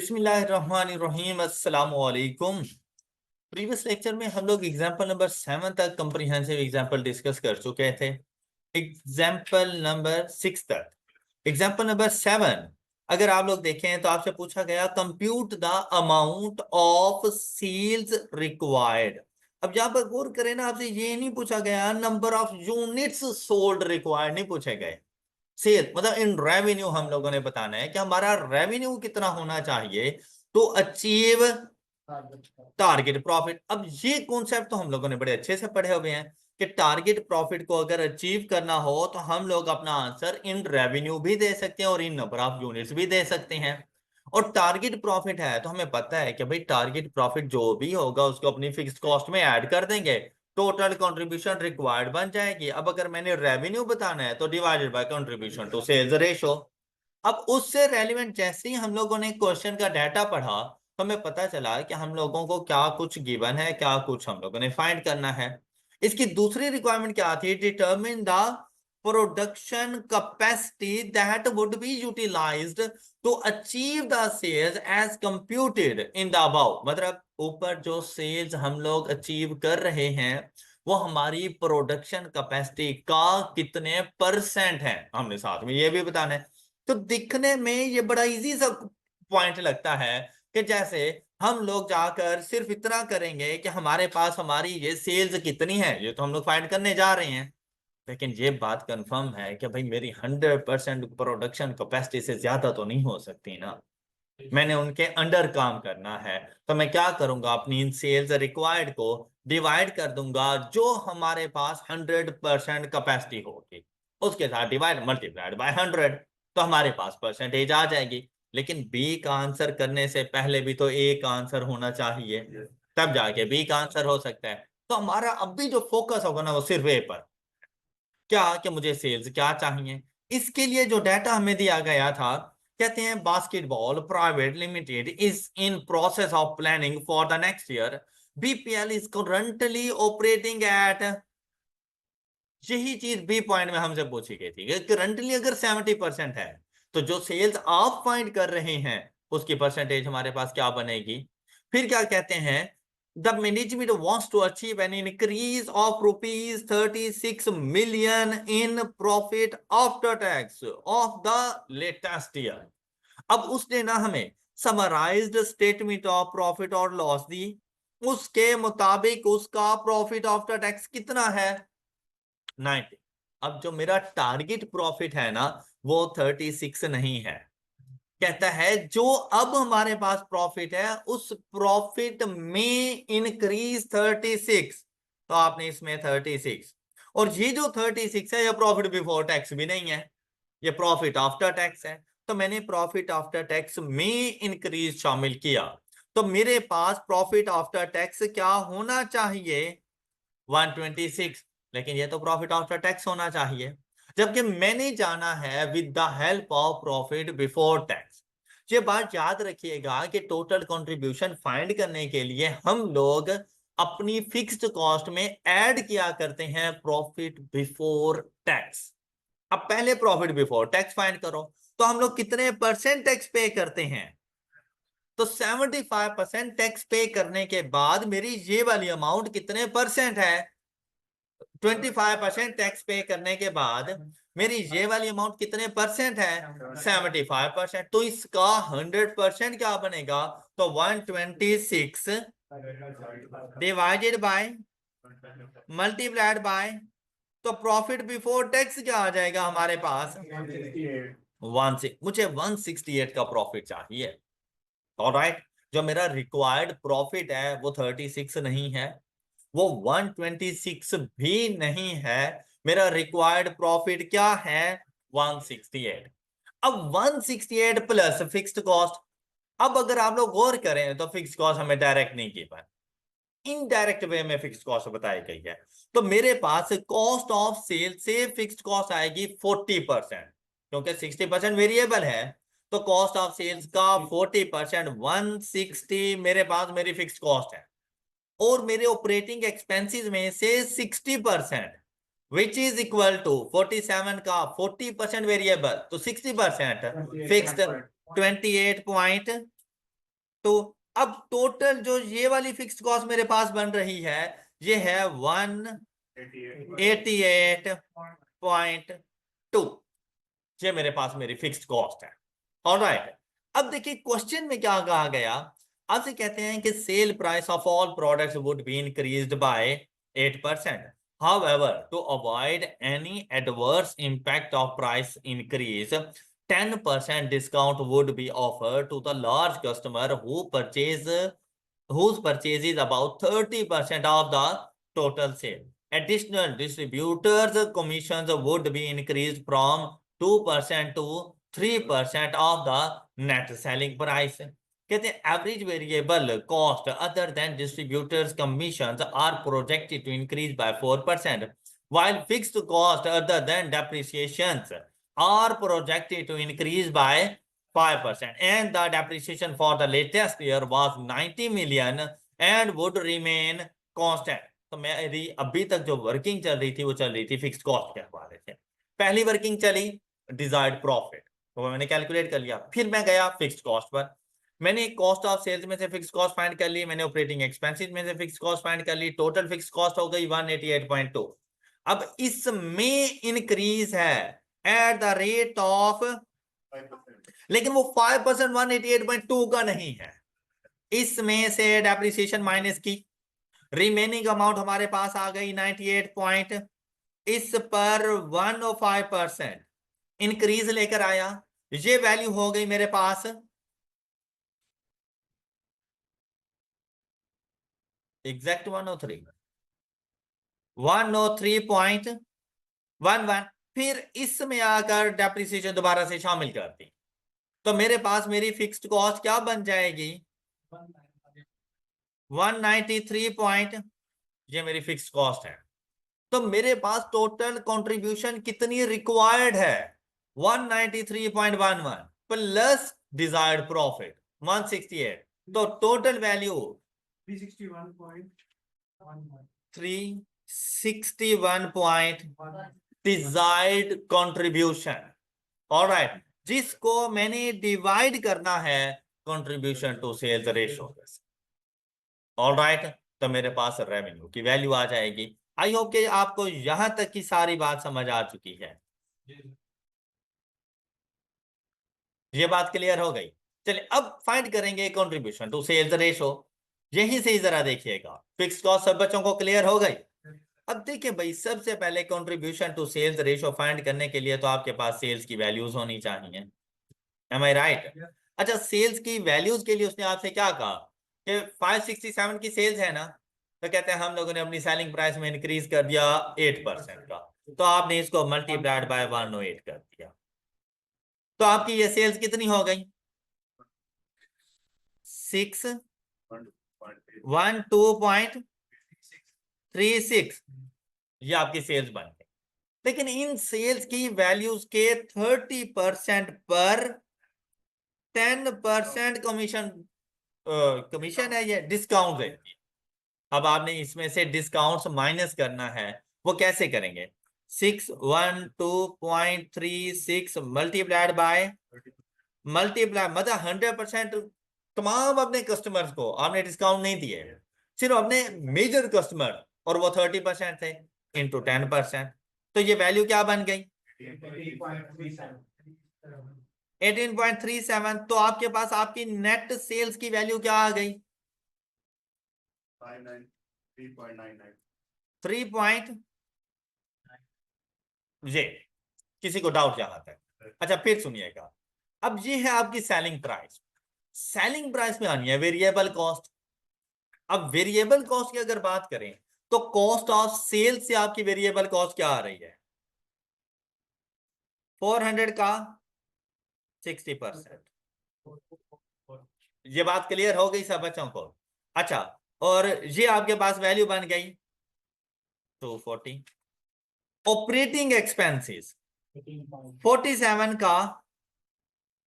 बिस्मिल्लाहिर्रहमानिर्रहीम अस्सलाम वालेकुम। प्रीवियस लेक्चर में हम लोग एग्जांपल नंबर 7 तक कॉम्प्रिहेंसिव एग्जांपल डिस्कस कर चुके थे। एग्जांपल नंबर 6 तक। एग्जांपल नंबर 7 अगर आप लोग देखें तो आपसे पूछा गया compute the amount of sales required. अब यहाँ पर गौर करें ना, आपसे ये नहीं पूछा गया number of units sold required, नहीं पूछे गए। सेल मतलब इन रेवेन्यू हम लोगों ने बताना है कि हमारा रेवेन्यू कितना होना चाहिए टू अचीव टारगेट प्रॉफिट। अब ये कॉन्सेप्ट तो हम लोगों ने बड़े अच्छे से पढ़े हुए हैं कि टारगेट प्रॉफिट को अगर अचीव करना हो तो हम लोग अपना आंसर इन रेवेन्यू भी दे सकते हैं और इन नंबर ऑफ यूनिट्स भी दे सकते हैं। और टारगेट प्रॉफिट है तो हमें पता है कि भाई टारगेट प्रॉफिट जो भी होगा उसको अपनी फिक्स्ड कॉस्ट में ऐड कर देंगे, टोटल कंट्रीब्यूशन रिक्वायर्ड बन जाएगी। अब अगर मैंने रेवेन्यू बताना है तो divided by contribution to sales ratio. अब उससे रेलिवेंट जैसे ही हम लोगों ने क्वेश्चन का डाटा पढ़ा तो हमें पता चला कि हम लोगों को क्या कुछ गिवन है, क्या कुछ हम लोगों ने फाइंड करना है। इसकी दूसरी रिक्वायरमेंट क्या थी? Determine the production capacity that would be utilized to achieve the sales as computed in the above. मतलब ऊपर जो सेल्स हम लोग अचीव कर रहे हैं वो हमारी प्रोडक्शन कैपेसिटी का कितने परसेंट है, हमने साथ में ये भी बताना है। तो दिखने में ये बड़ा इजी सा पॉइंट लगता है कि जैसे हम लोग जाकर सिर्फ इतना करेंगे कि हमारे पास हमारी ये सेल्स कितनी है, ये तो हम लोग फाइंड करने जा रहे हैं। लेकिन ये बात कंफर्म है कि भाई मेरी 100% प्रोडक्शन कैपेसिटी से ज्यादा तो नहीं हो सकती ना, मैंने उनके अंडर काम करना है। तो मैं क्या करूंगा, अपनी इन सेल्स रिक्वायर्ड को डिवाइड कर दूंगा जो हमारे पास 100% कैपेसिटी होगी, उसके साथ डिवाइड मल्टीप्लाइड बाय 100, तो हमारे पास परसेंटेज आ जाएगी। लेकिन बी का आंसर करने से पहले भी तो ए का आंसर होना चाहिए, तब जाके बी का आंसर हो सकता है। तो हमारा अब भी जो फोकस होगा ना वो सिर्फ ए पर, क्या कि मुझे सेल्स क्या चाहिए। इसके लिए जो डाटा हमें दिया गया था, कहते हैं basketball private limited is in process of planning for the next year, BPL is currently operating eight. यही चीज बी पॉइंट में हमसे पूछी गई थी कि करंटली अगर 70% है तो जो सेल्स आप फाइंड कर रहे हैं उसकी परसेंटेज हमारे पास क्या बनेगी। फिर क्या कहते हैं, the management wants to achieve an increase of rupees 36 million in profit after tax of the latest year. अब उसने ना हमें समराइज्ड स्टेटमेंट ऑफ प्रॉफिट और लॉस दी, उसके मुताबिक उसका प्रॉफिट आफ्टर टैक्स कितना है, 90। अब जो मेरा टारगेट प्रॉफिट है ना वो 36 नहीं है। कहता है जो अब हमारे पास प्रॉफिट है उस प्रॉफिट में इंक्रीज 36, तो आपने इसमें 36, और ये जो 36 है ये प्रॉफिट बिफोर टैक्स भी नहीं है, ये प्रॉफिट आफ्टर टैक्स है। तो मैंने प्रॉफिट आफ्टर टैक्स में इंक्रीज शामिल किया, तो मेरे पास प्रॉफिट आफ्टर टैक्स क्या होना चाहिए, 126। लेकिन ये तो प्रॉफिट आफ्टर टैक्स होना चाहिए, जबकि मैंने जाना है with the help of profit before tax. ये बात याद रखिएगा कि टोटल कंट्रीब्यूशन फाइंड करने के लिए हम लोग अपनी फिक्स्ड कॉस्ट में ऐड किया करते हैं प्रॉफिट बिफोर टैक्स। अब पहले प्रॉफिट बिफोर टैक्स फाइंड करो, तो हम लोग कितने परसेंट टैक्स पे करते हैं, तो 75% टैक्स पे करने के बाद मेरी ये वाली अमाउंट कितने परसेंट है, 25% टैक्स पे करने के बाद मेरी ये वाली अमाउंट कितने परसेंट है, 75%। तो इसका 100% क्या बनेगा, तो 126 डिवाइडेड बाय मल्टीप्लाइड बाय, तो प्रॉफिट बिफोर टैक्स क्या आ जाएगा हमारे पास, 1 मुझे 168 का प्रॉफिट चाहिए। ऑलराइट, जो मेरा रिक्वायर्ड प्रॉफिट है वो 36 नहीं है, वो 126 भी नहीं है, मेरा रिक्वायर्ड प्रॉफिट क्या है, 168। अब 168 प्लस फिक्स्ड कॉस्ट। अब अगर आप लोग गौर करें तो फिक्स्ड कॉस्ट हमें डायरेक्ट नहीं की पाए, इनडायरेक्ट वे में फिक्स्ड कॉस्ट बताई गई है। तो मेरे पास कॉस्ट ऑफ सेल से फिक्स्ड कॉस्ट आएगी 40%, क्योंकि 60% वेरिएबल है। तो कॉस्ट ऑफ सेल्स का 40% 160 मेरे पास मेरी फिक्स्ड कॉस्ट है, और मेरे ऑपरेटिंग एक्सपेंसेस में से 60% विच इज इक्वल टू 47 का 40% वेरिएबल, तो 60% फिक्स्ड 28.5 तो अब टोटल जो ये वाली फिक्स्ड कॉस्ट मेरे पास बन रही है ये है 188.2, ये मेरे पास मेरी फिक्स्ड कॉस्ट है। ऑलराइट, अब देखिए क्वेश्चन में क्या कहा गया, आपसे कहते हैं कि sale price of all products would be increased by 8%. However, to avoid any adverse impact of price increase, 10% discount would be offered to the large customer whose purchase is about 30% of the total sale. Additional distributors commissions would be increased from 2% to 3% of the net selling price. कहते हैं average variable cost other than distributors commissions are projected to increase by 4%, while fixed cost other than depreciations are projected to increase by 5%, and the depreciation for the latest year was 90 million and would remain constant. तो मेरी अभी तक जो working चल रही थी वो चल रही थी फिक्स्ड कॉस्ट के हवाले से। पहली वर्किंग चली डिजायर्ड प्रॉफिट, तो मैंने कैलकुलेट कर लिया, फिर मैं गया फिक्स्ड कॉस्ट पर, मैंने कॉस्ट ऑफ सेल्स में से फिक्स कॉस्ट फाइंड कर ली, मैंने ऑपरेटिंग एक्सपेंसेस में से फिक्स कॉस्ट फाइंड कर ली, टोटल फिक्स कॉस्ट हो गई 188.2। अब इसमें इंक्रीज है एट द रेट ऑफ, लेकिन वो 5% 188.2 का नहीं है, इसमें से डेप्रिसिएशन माइनस की रिमेनिंग अमाउंट हमारे पास आ गई 98 पॉइंट, इस पर 105% इंक्रीज लेकर आया, ये वैल्यू हो गई मेरे पास एग्जैक्ट 103.11। फिर इसमें आकर डेप्रिसिएशन दोबारा से शामिल कर दी, तो मेरे पास मेरी फिक्स्ड कॉस्ट क्या बन जाएगी 193 पॉइंट, ये मेरी फिक्स्ड कॉस्ट है। तो मेरे पास टोटल कंट्रीब्यूशन कितनी रिक्वायर्ड है 193.11 प्लस डिजायर्ड प्रॉफिट 168, तो total value 361 desired contribution. Alright, जिसको मैंने डिवाइड करना है contribution to sales ratio. Alright, तो मेरे पास रेवेन्यू की वैल्यू आ जाएगी। आई होप कि आपको यहां तक की सारी बात समझ आ चुकी है, ये बात क्लियर हो गई। चलिए अब फाइंड करेंगे कंट्रीब्यूशन टू सेल्स रेशो। यहीं से ही जरा देखिएगा, फिक्स्ड कॉस्ट सब बच्चों को क्लियर हो गई। अब देखिए भाई, सबसे पहले contribution to sales ratio find करने के लिए तो आपके पास सेल्स की वैल्यूज होनी चाहिए, एम आई राइट? अच्छा, सेल्स की वैल्यूज के लिए उसने आपसे क्या कहा कि 567 की सेल्स है ना, तो कहते हैं हम लोगों ने अपनी सेलिंग प्राइस में इंक्रीज कर दिया 8% का, तो आपने इसको मल्टीप्लाइड बाय 108 कर दिया, तो आपकी ये सेल्स कितनी हो गई 612.36, ये आपकी सेल्स बन गई। लेकिन इन सेल्स की वैल्यूज के 30% पर 10% कमीशन, कमीशन है, ये डिस्काउंट है। अब आपने इसमें से डिस्काउंट्स माइनस करना है, वो कैसे करेंगे 612.36 मल्टीप्लाइड बाय, मल्टीप्लाई मतलब 100% तमाम अपने कस्टमर्स को आपने डिस्काउंट नहीं दिए, सिर्फ अपने मेजर कस्टमर और वो 30% थे, इंटू 10%, तो ये वैल्यू क्या बन गई 18.37। तो आपके पास आपकी नेट सेल्स की वैल्यू क्या आ गई 3 ये, किसी को डाउट यहाँ तक? अच्छा फिर सुनिएगा, अब ये है आपकी सेलिंग प्राइस, सेलिंग प्राइस में आनी है वेरिएबल कॉस्ट। अब वेरिएबल कॉस्ट की अगर बात करें तो कॉस्ट ऑफ सेल्स से आपकी वेरिएबल कॉस्ट क्या आ रही है 400 का 60%, ये बात क्लियर हो गई सब बच्चों को? अच्छा, और ये आपके पास वैल्यू बन गई 240। ऑपरेटिंग एक्सपेंसेस 47 का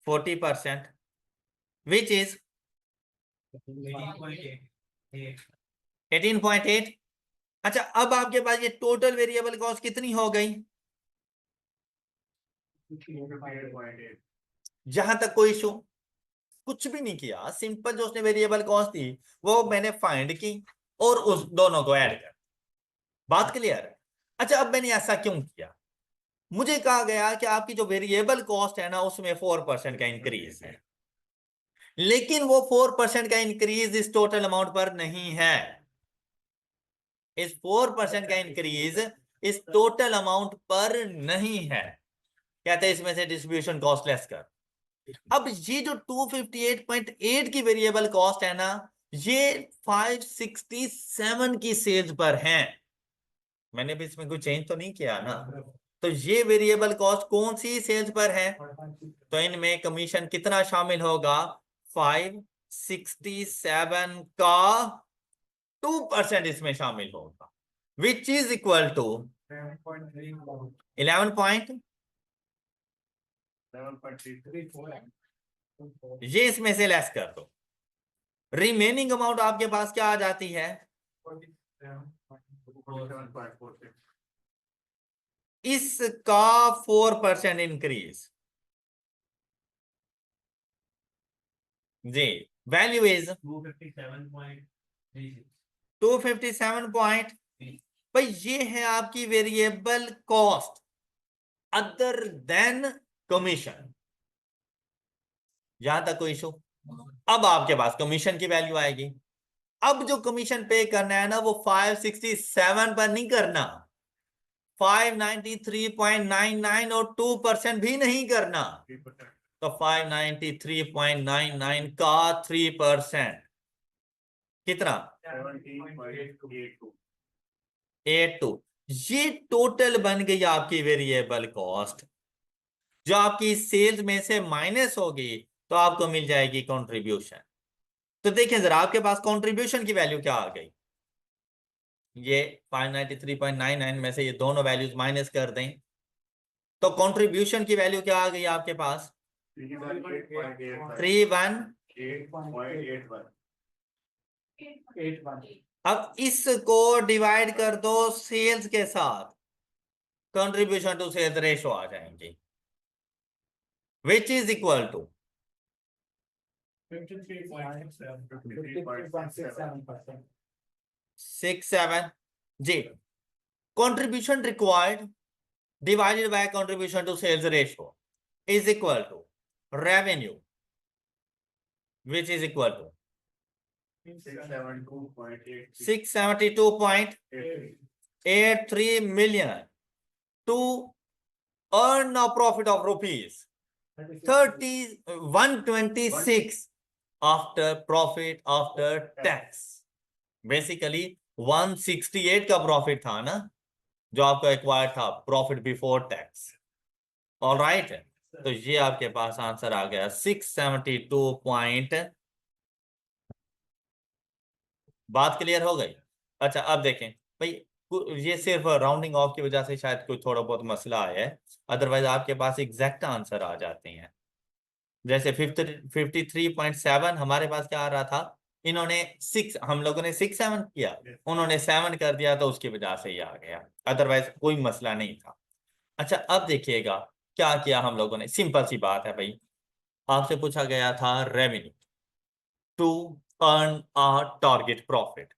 40%, विच इज 18.8। अच्छा, अब आपके पास ये टोटल वेरिएबल कॉस्ट कितनी हो गई, जहां तक कोई इशू? कुछ भी नहीं किया, सिंपल जो उसने वेरिएबल कॉस्ट थी वो मैंने फाइंड की और उस दोनों को ऐड कर। बात क्लियर है? अच्छा, अब मैंने ऐसा क्यों किया? मुझे कहा गया कि आपकी जो वेरिएबल कॉस्ट है ना उसमें 4% का इंक्रीज है, लेकिन वो 4% का इंक्रीज इस टोटल अमाउंट पर नहीं है। इस 4% का इंक्रीज इस टोटल अमाउंट पर नहीं है। कहते हैं इसमें से डिस्ट्रीब्यूशन कॉस्ट लेस कर। अब ये जो 258.8 की वेरिएबल कॉस्ट है ना, ये 567 की सेल्स पर है। मैंने भी इसमें कोई चेंज तो नहीं किया ना। तो ये वेरिएबल कॉस्ट कौन सी सेल्स पर है? तो इनमें कमीशन कितना शामिल होगा? 567 का 2% इसमें शामिल होगा, विच इज इक्वल टू 11 ये इसमें से लेस कर दो। रिमेनिंग अमाउंट आपके पास क्या आ जाती है? इसका 4% इंक्रीज जी, वैल्यू इज 257 भाई ये है आपकी variable cost other then commission. यहां तक कोई इशू? अब आपके पास कमीशन की वैल्यू आएगी। अब जो कमीशन पे करना है ना वो 567 पर नहीं करना, 593.99 और 2% भी नहीं करना। तो 593.99 का 3% कितना? 82। ये टोटल बन गई आपकी वेरिएबल कॉस्ट, जो आपकी सेल्स में से माइनस होगी तो आपको मिल जाएगी कंट्रीब्यूशन। तो देखें जरा आपके पास कंट्रीब्यूशन की वैल्यू क्या आ गई। ये 593.99 में से ये दोनों वैल्यूज माइनस कर दें तो कंट्रीब्यूशन की वैल्यू क्या आ गई आपके पास? 3181। अब इसको डिवाइड कर दो सेल्स के साथ, कंट्रीब्यूशन टू सेल्स रेशो आ जाएंगे, विच इज इक्वल टू 67 जी। Contribution required divided by contribution to sales ratio is equal to revenue, which is equal to 672.83 million to earn a profit of rupees 126 after profit after tax। Basically 168 का profit था ना जो आपका acquired था, profit before tax. All right, तो ये आपके पास answer आ गया 672 पॉइंट। बात क्लियर हो गई? अच्छा अब देखें भाई, ये सिर्फ राउंडिंग ऑफ की वजह से शायद कोई थोड़ा बहुत मसला आया है, अदरवाइज आपके पास एग्जैक्ट आंसर आ जाते हैं। जैसे 53.7 हमारे पास क्या आ रहा था, इन्होंने 6, हम लोगों ने 6-7 किया, उन्होंने 7 कर दिया तो उसकी वजह से ही आ गया, अदरवाइज कोई मसला नहीं था। अच्छा अब देखिएगा क्या किया हम लोगों ने, सिंपल सी बात है भाई, आपसे पूछा गया था revenue to earn a target profit.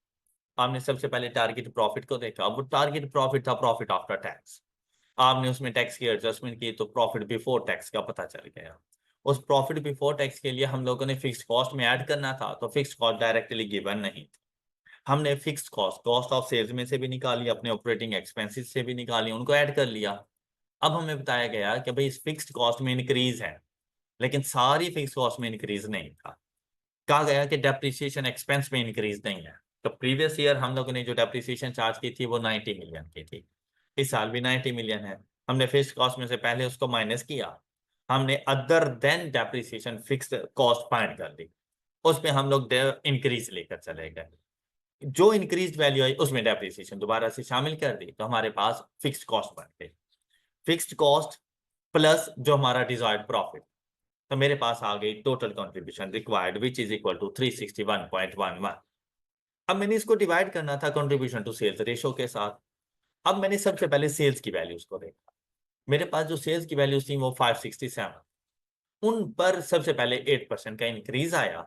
आपने सबसे पहले टारगेट प्रॉफिट को देखा, वो टारगेट प्रॉफिट था प्रॉफिट आफ्टर टैक्स। आपने उसमें टैक्स की एडजस्टमेंट की तो प्रॉफिट बिफोर टैक्स का पता चल गया। उस प्रॉफिट बिफोर टैक्स के लिए हम लोगों ने फिक्स्ड कॉस्ट में ऐड करना था, तो फिक्स्ड कॉस्ट डायरेक्टली गिवन नहीं थी, हमने fixed cost cost of sales में से भी निकाली, अपने ऑपरेटिंग एक्सपेंसेस से भी निकाली, उनको ऐड कर लिया। अब हमें बताया गया कि भाई इस फिक्स्ड कॉस्ट में इंक्रीज है, लेकिन सारी फिक्स्ड कॉस्ट में इंक्रीज नहीं था। कहा गया कि डेप्रिसिएशन एक्सपेंस में इंक्रीज नहीं है। तो प्रीवियस ईयर हम लोगों ने जो डेप्रिसिएशन चार्ज की थी वो 90 मिलियन की थी, इस साल भी 90 मिलियन है। हमने फिक्स्ड कॉस्ट में से पहले उसको माइनस किया, हमने other than depreciation fixed cost find कर ली, उस पे हम लोग इंक्रीज लेकर चले गए, जो इंक्रीज वैल्यू आई उसमें डेप्रिसिएशन दोबारा से शामिल कर दी, तो हमारे पास फिक्स्ड कॉस्ट बन गई। फिक्स्ड कॉस्ट प्लस जो हमारा डिजायर्ड प्रॉफिट, तो मेरे पास आ गई total contribution required which is equal to 361.11। अब मैंने इसको डिवाइड करना था कंट्रीब्यूशन टू सेल्स रेशो के साथ। अब मैंने सबसे पहले सेल्स की वैल्यूज को देखा, मेरे पास जो सेल्स की वैल्यूज थी वो 567, उन पर सबसे पहले 8% का इंक्रीज आया,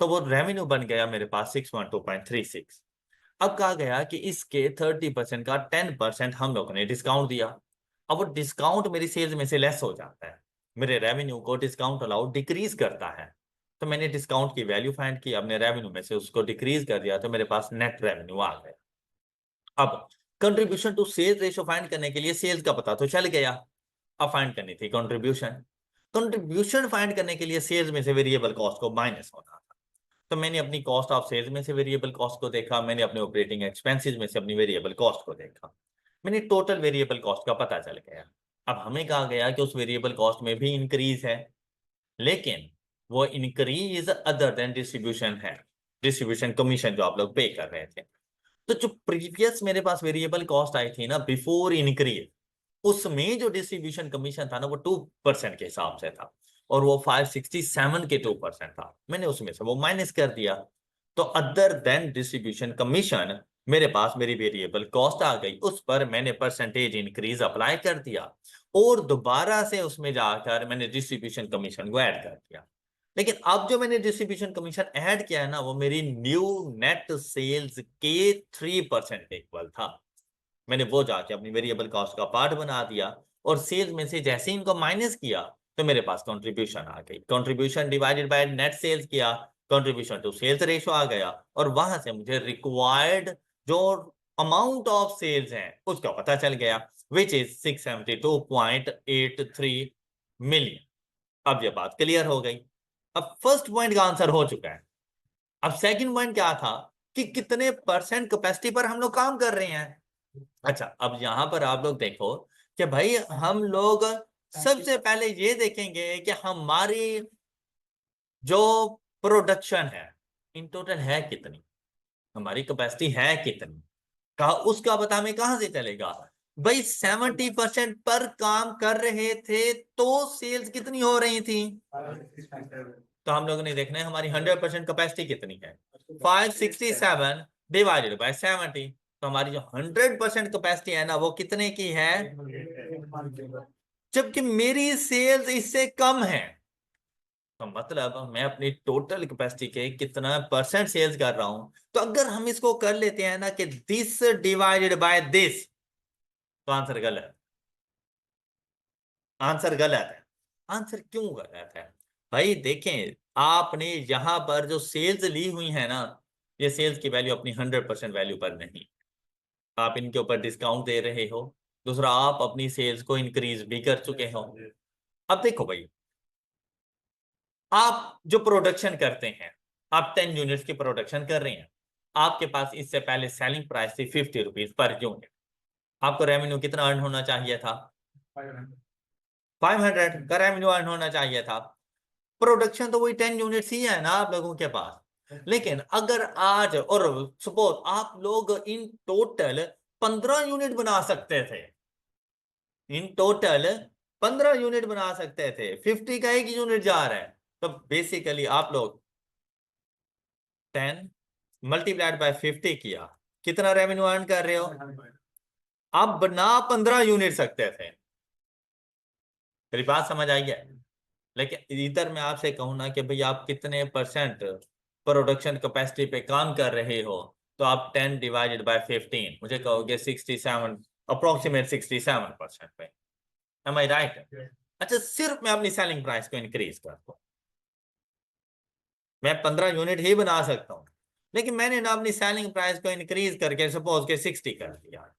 तो वो रेवेन्यू बन गया मेरे पास 612.36। अब कहा गया कि इसके 30% का 10% हम लोगों ने डिस्काउंट दिया। अब वो डिस्काउंट मेरी सेल्स में से लेस हो जाता है, मेरे रेवेन्यू को डिस्काउंट अलाउड डिक्रीज करता है। तो मैंने डिस्काउंट की वैल्यू फाइंड की, अपने रेवेन्यू में से उसको डिक्रीज कर दिया, तो मेरे पास नेट रेवेन्यू आ गया। अब contribution to sales ratio find करने के लिए सेल्स का पता तो चल गया, अब फाइंड करनी थी कंट्रीब्यूशन। कंट्रीब्यूशन फाइंड करने के लिए सेल्स में से वेरिएबल कॉस्ट को माइनस होना था। तो मैंने अपनी कॉस्ट ऑफ सेल्स में से वेरिएबल कॉस्ट को देखा, मैंने अपने ऑपरेटिंग एक्सपेंसेस में से अपनी वेरिएबल कॉस्ट को देखा, मैंने टोटल वेरिएबल कॉस्ट का पता चल गया। अब हमें कहा गया कि उस वेरिएबल कॉस्ट में भी इंक्रीज है, लेकिन वो इंक्रीज अदर देन डिस्ट्रीब्यूशन है, डिस्ट्रीब्यूशन कमीशन जो आप लोग पे कर रहे थे। तो जो प्रीवियस मेरे पास वेरिएबल कॉस्ट आई थी ना बिफोर इंक्रीज, उसमें जो डिस्ट्रीब्यूशन कमीशन था ना वो 2% के हिसाब से था, और वो 567 के 2% था, मैंने उसमें से वो माइनस कर दिया। तो अदर देन डिस्ट्रीब्यूशन कमीशन मेरे पास मेरी वेरिएबल कॉस्ट आ गई, उस पर मैंने परसेंटेज इंक्रीज अप्लाई कर दिया, और दोबारा से उसमें जाकर मैंने डिस्ट्रीब्यूशन कमीशन को ऐड कर दिया। लेकिन अब जो मैंने डिस्ट्रीब्यूशन कमीशन ऐड किया है ना, वो मेरी न्यू नेट सेल्स के 3% के इक्वल था। मैंने वो जाके अपनी वेरिएबल कॉस्ट का पार्ट बना दिया, और सेल्स में से जैसे ही इनको माइनस किया तो मेरे पास कंट्रीब्यूशन आ गई। Contribution divided by net sales किया, कंट्रीब्यूशन टू सेल्स रेशियो आ गया, और वहां से मुझे रिक्वायर्ड जो अमाउंट ऑफ सेल्स है उसका पता चल गया, विच इज 672.83 मिलियन। अब ये बात क्लियर हो गई। अब फर्स्ट पॉइंट का आंसर हो चुका है। अब सेकंड पॉइंट क्या था कि कितने परसेंट कैपेसिटी पर हम लोग काम कर रहे हैं। अच्छा, अब यहां पर आप लोग देखो कि भाई हम लोग सबसे पहले ये देखेंगे कि हमारी जो प्रोडक्शन है इन टोटल है कितनी, हमारी कैपेसिटी है कितनी, कहा उसका पता हमें कहां से चलेगा। भाई 70% पर काम कर रहे थे तो सेल्स कितनी हो रही थी, तो हम लोगों ने देखना है हमारी 100% कैपेसिटी कितनी है। 567 डिवाइडेड बाय 70, तो हमारी जो 100% कैपेसिटी है ना वो कितने की है, जबकि मेरी सेल्स इससे कम है। तो मतलब मैं अपनी टोटल कैपेसिटी के कितना परसेंट सेल्स कर रहा हूं। तो अगर हम इसको कर लेते हैं ना कि दिस डिवाइडेड बाय दिस, तो आंसर गलत, आंसर गलत है। आंसर क्यों गलत है भाई, देखें आपने यहां पर जो सेल्स ली हुई है ना, ये सेल्स की वैल्यू अपनी 100% वैल्यू पर नहीं, आप इनके ऊपर डिस्काउंट दे रहे हो। दूसरा, आप अपनी सेल्स को इंक्रीज भी कर चुके हो। अब देखो भाई, आप जो प्रोडक्शन करते हैं, आप 10 यूनिट्स की प्रोडक्शन कर रहे हैं, आपके पास इससे पहले सेलिंग प्राइस थी 50 रुपीज पर यूनिट, आपको रेवेन्यू कितना अर्न होना चाहिए था, 500 का रेवेन्यू अर्न होना चाहिए था। प्रोडक्शन तो वही 10 यूनिट्स ही है ना आप लोगों के पास। लेकिन अगर आज और सपोज आप लोग इन टोटल 15 यूनिट बना सकते थे, इन टोटल 15 यूनिट बना सकते थे, 50 का एक यूनिट जा रहा है, तो बेसिकली आप लोग 10 मल्टीप्लाइड बाय 50 किया, कितना रेवेन्यू अर्न कर रहे हो। आप बना 15 यूनिट सकते थे, मेरी बात समझ आई है। लेकिन इधर मैं आपसे कहूँ ना कि भाई आप कितने परसेंट प्रोडक्शन कैपेसिटी पे काम कर रहे हो, तो आप 10 डिवाइडेड बाय 15 मुझे कहोगे 67, अप्रोक्सीमेट 67% पे। एम आई राइट। अच्छा, सिर्फ मैं अपनी सेलिंग प्राइस को इंक्रीज करता हूँ, मैं 15 यूनिट ही बना सकता हूँ, लेकिन मैंने ना अपनी सेलिंग प्राइस को इंक्रीज करके सपोज के 60 कर दिया,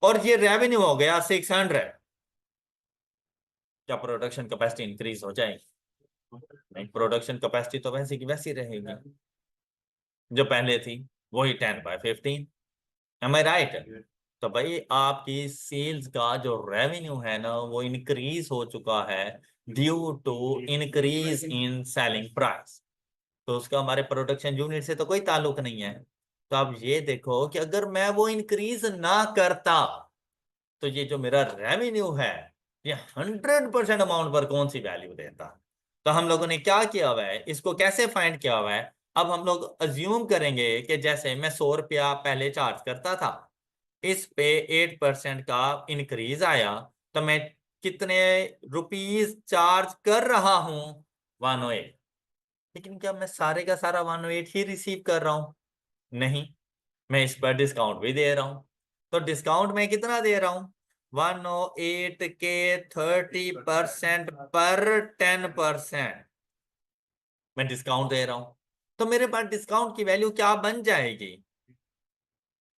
और ये रेवेन्यू हो गया 600, क्या प्रोडक्शन कैपेसिटी इंक्रीज हो जाएगी? नहीं, प्रोडक्शन कैपेसिटी तो वैसी की वैसी रहेगी जो पहले थी, वही 10/15। एम आई राइट। तो भाई आपकी सेल्स का जो रेवेन्यू है ना वो इंक्रीज हो चुका है due to increase in selling price, तो उसका हमारे प्रोडक्शन यूनिट से तो कोई ताल्लुक नहीं है। तो आप ये देखो कि अगर मैं वो इंक्रीज ना करता तो ये जो मेरा रेवेन्यू है ये 100% अमाउंट पर कौन सी वैल्यू देता। तो हम लोगों ने क्या किया हुआ है, इसको कैसे फाइंड किया हुआ है। अब हम लोग अज्यूम करेंगे कि जैसे मैं 100 रुपया पहले चार्ज करता था, इस पे 8% का इंक्रीज आया, तो मैं कितने रुपीस चार्ज कर रहा हूं, 108। लेकिन क्या मैं सारे का सारा 108 ही रिसीव कर रहा हूं? नहीं, मैं इस पर डिस्काउंट भी दे रहा हूं। तो डिस्काउंट मैं कितना दे रहा हूं? 108 के 30% पर 10% मैं डिस्काउंट दे रहा हूं। तो मेरे पास डिस्काउंट की वैल्यू क्या बन जाएगी?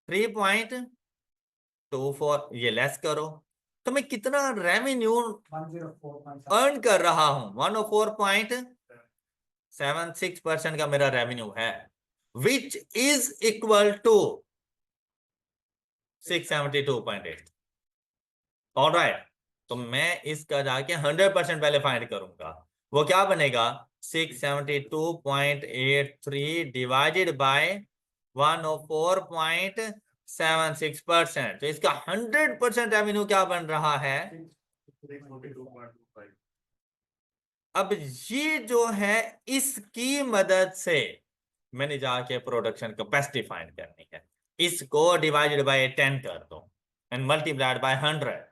3.24। ये लेस करो, तो मैं कितना रेवेन्यू अर्न कर रहा हूं? 104.76% का मेरा रेवेन्यू है, which is equal to 672.8। Alright, तो मैं इसका जाके 100% पहले फाइंड करूंगा। वो क्या बनेगा? 672.83 डिवाइडेड बाय 104.76%। तो इसका 100% रेवेन्यू क्या बन रहा है? अब ये जो है, इसकी मदद से मैंने जाके प्रोडक्शन कैपेसिटी फाइंड करनी है। इसको डिवाइडेड बाय 10 कर दो एंड मल्टीप्लाइड बाय 100।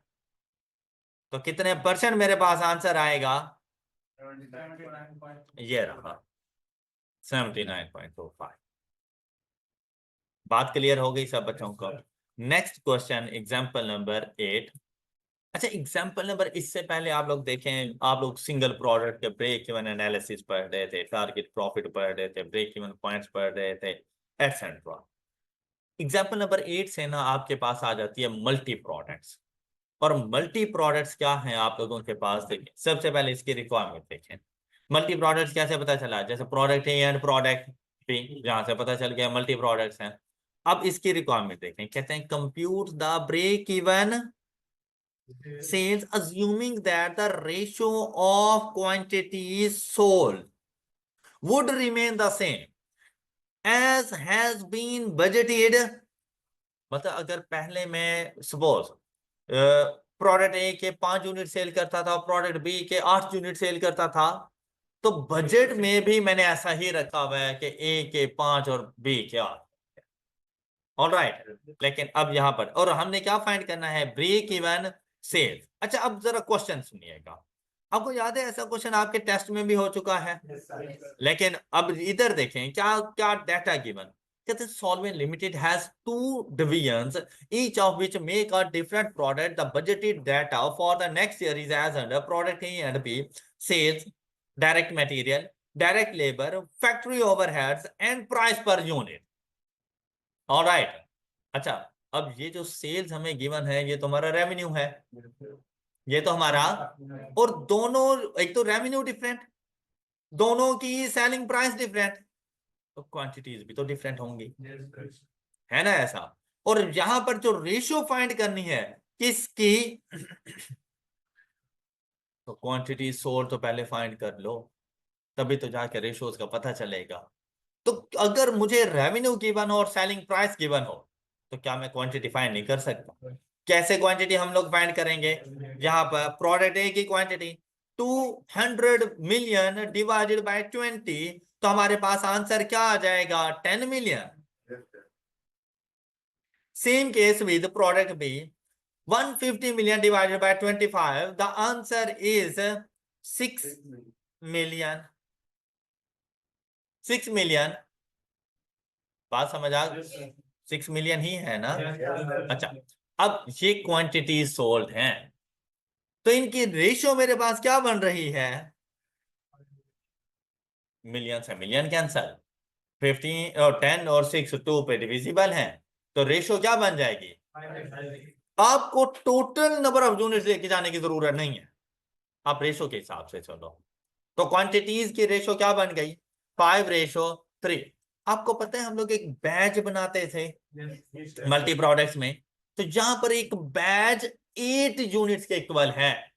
तो कितने परसेंट मेरे पास आंसर आएगा? ये रहा 79.25। बात क्लियर हो गई सब बच्चों को? Next question, example number 8। अच्छा, एग्जांपल नंबर, इससे पहले आप लोग देखें, आप लोग सिंगल प्रोडक्ट के ब्रेक इवन एनालिसिस पढ़ रहे थे, टारगेट प्रॉफिट पढ़ रहे थे, ब्रेक इवन पॉइंट्स पढ़ रहे थे, एटसेट्रा। एग्जांपल नंबर 8 से ना आपके पास आ जाती है मल्टी प्रोडक्ट्स। और मल्टी प्रोडक्ट्स क्या हैं आप लोगों के पास? देखें, सबसे पहले इसकी रिक्वायरमेंट देखें। मल्टी प्रोडक्ट्स कैसे पता चला? जैसे product A and product B, जहां से पता चल गया मल्टी प्रोडक्ट्स हैं। अब इसकी रिक्वायरमेंट देखें, कहते हैं compute the break even sales assuming that the ratio of quantities sold would remain the same as has been budgeted। मतलब अगर पहले मैं सपोज प्रोडक्ट ए के 5 यूनिट सेल करता था, प्रोडक्ट बी के 8 यूनिट सेल करता था, तो बजट में भी मैंने ऐसा ही रखा हुआ है कि ए के 5 और बी के 8। ऑलराइट, लेकिन अब यहां पर और हमने क्या फाइंड करना है? Break even sales. अच्छा, अब जरा क्वेश्चन सुनिएगा। आपको याद है ऐसा क्वेश्चन आपके टेस्ट में भी हो चुका है? लेकिन अब इधर देखें क्या क्या डाटा गिवन। कहते हैं solvent limited has 2 divisions each of which make a different product। The budgeted data for the next year is as under product A and B: sales, direct material, direct labor, factory overheads and price per unit। Alright, अच्छा, अब ये जो sales हमें given है, ये तो हमारा revenue है, ये तो हमारा, और दोनों, एक तो रेवेन्यू डिफरेंट, दोनों की सेलिंग प्राइस डिफरेंट, तो क्वांटिटीज भी तो डिफरेंट होंगी, है ना ऐसा? और यहां पर जो रेशियो फाइंड करनी है किसकी, तो क्वांटिटी सोल्ड तो पहले फाइंड कर लो, तभी तो जाके रेशियोज का पता चलेगा। तो अगर मुझे रेवेन्यू गिवन हो और सेलिंग प्राइस गिवन हो, तो क्या मैं क्वांटिटी फाइंड नहीं कर सकता? कैसे क्वांटिटी हम लोग फाइंड करेंगे? यहाँ पर प्रोडक्ट ए की क्वांटिटी 200 मिलियन डिवाइडेड बाय 20, तो हमारे पास आंसर क्या आ जाएगा? 10 million. Same case with product B, 150 million divided by 25, the answer is 6 million। 6 million, बात समझ आ? 6 मिलियन ही है ना? अच्छा, अब ये क्वांटिटी सोल्ड हैं, तो इनकी रेशियो मेरे पास क्या बन रही है? मिलियन से मिलियन कैंसल, 15 और 10 और 6 2 पे डिविजिबल हैं, तो रेशियो क्या बन जाएगी? आपको टोटल नंबर ऑफ यूनिट्स लेके जाने की जरूरत नहीं है, आप रेशो के हिसाब से चलो। तो क्वांटिटीज की रेशो क्या बन गई? 5:3। आपको पता है हम लोग एक बैच बनाते थे मल्टी प्रोडक्ट्स में, तो जहां पर एक बैच 8 यूनिट्स के इक्वल है,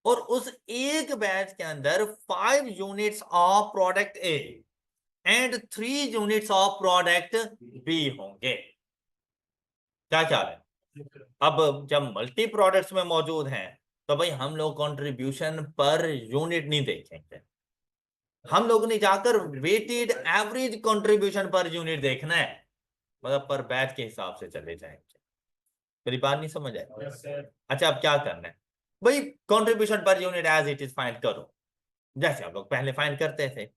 और उस एक बैच के अंदर 5 units of product A and 3 units of product B होंगे। क्या ख्याल है? अब जब मल्टी प्रोडक्ट्स में मौजूद हैं, तो भाई हम लोग कंट्रीब्यूशन पर यूनिट नहीं देखेंगे, हम लोग ने जाकर weighted average contribution per unit देखना है, मतलब पर बैच के हिसाब से चले जाएंगे। मेरी बात नहीं समझ आए? अच्छा, अब क्या करना है? भाई contribution per unit as it is find करो, जैसे हम लोग पहले फाइंड करते थे।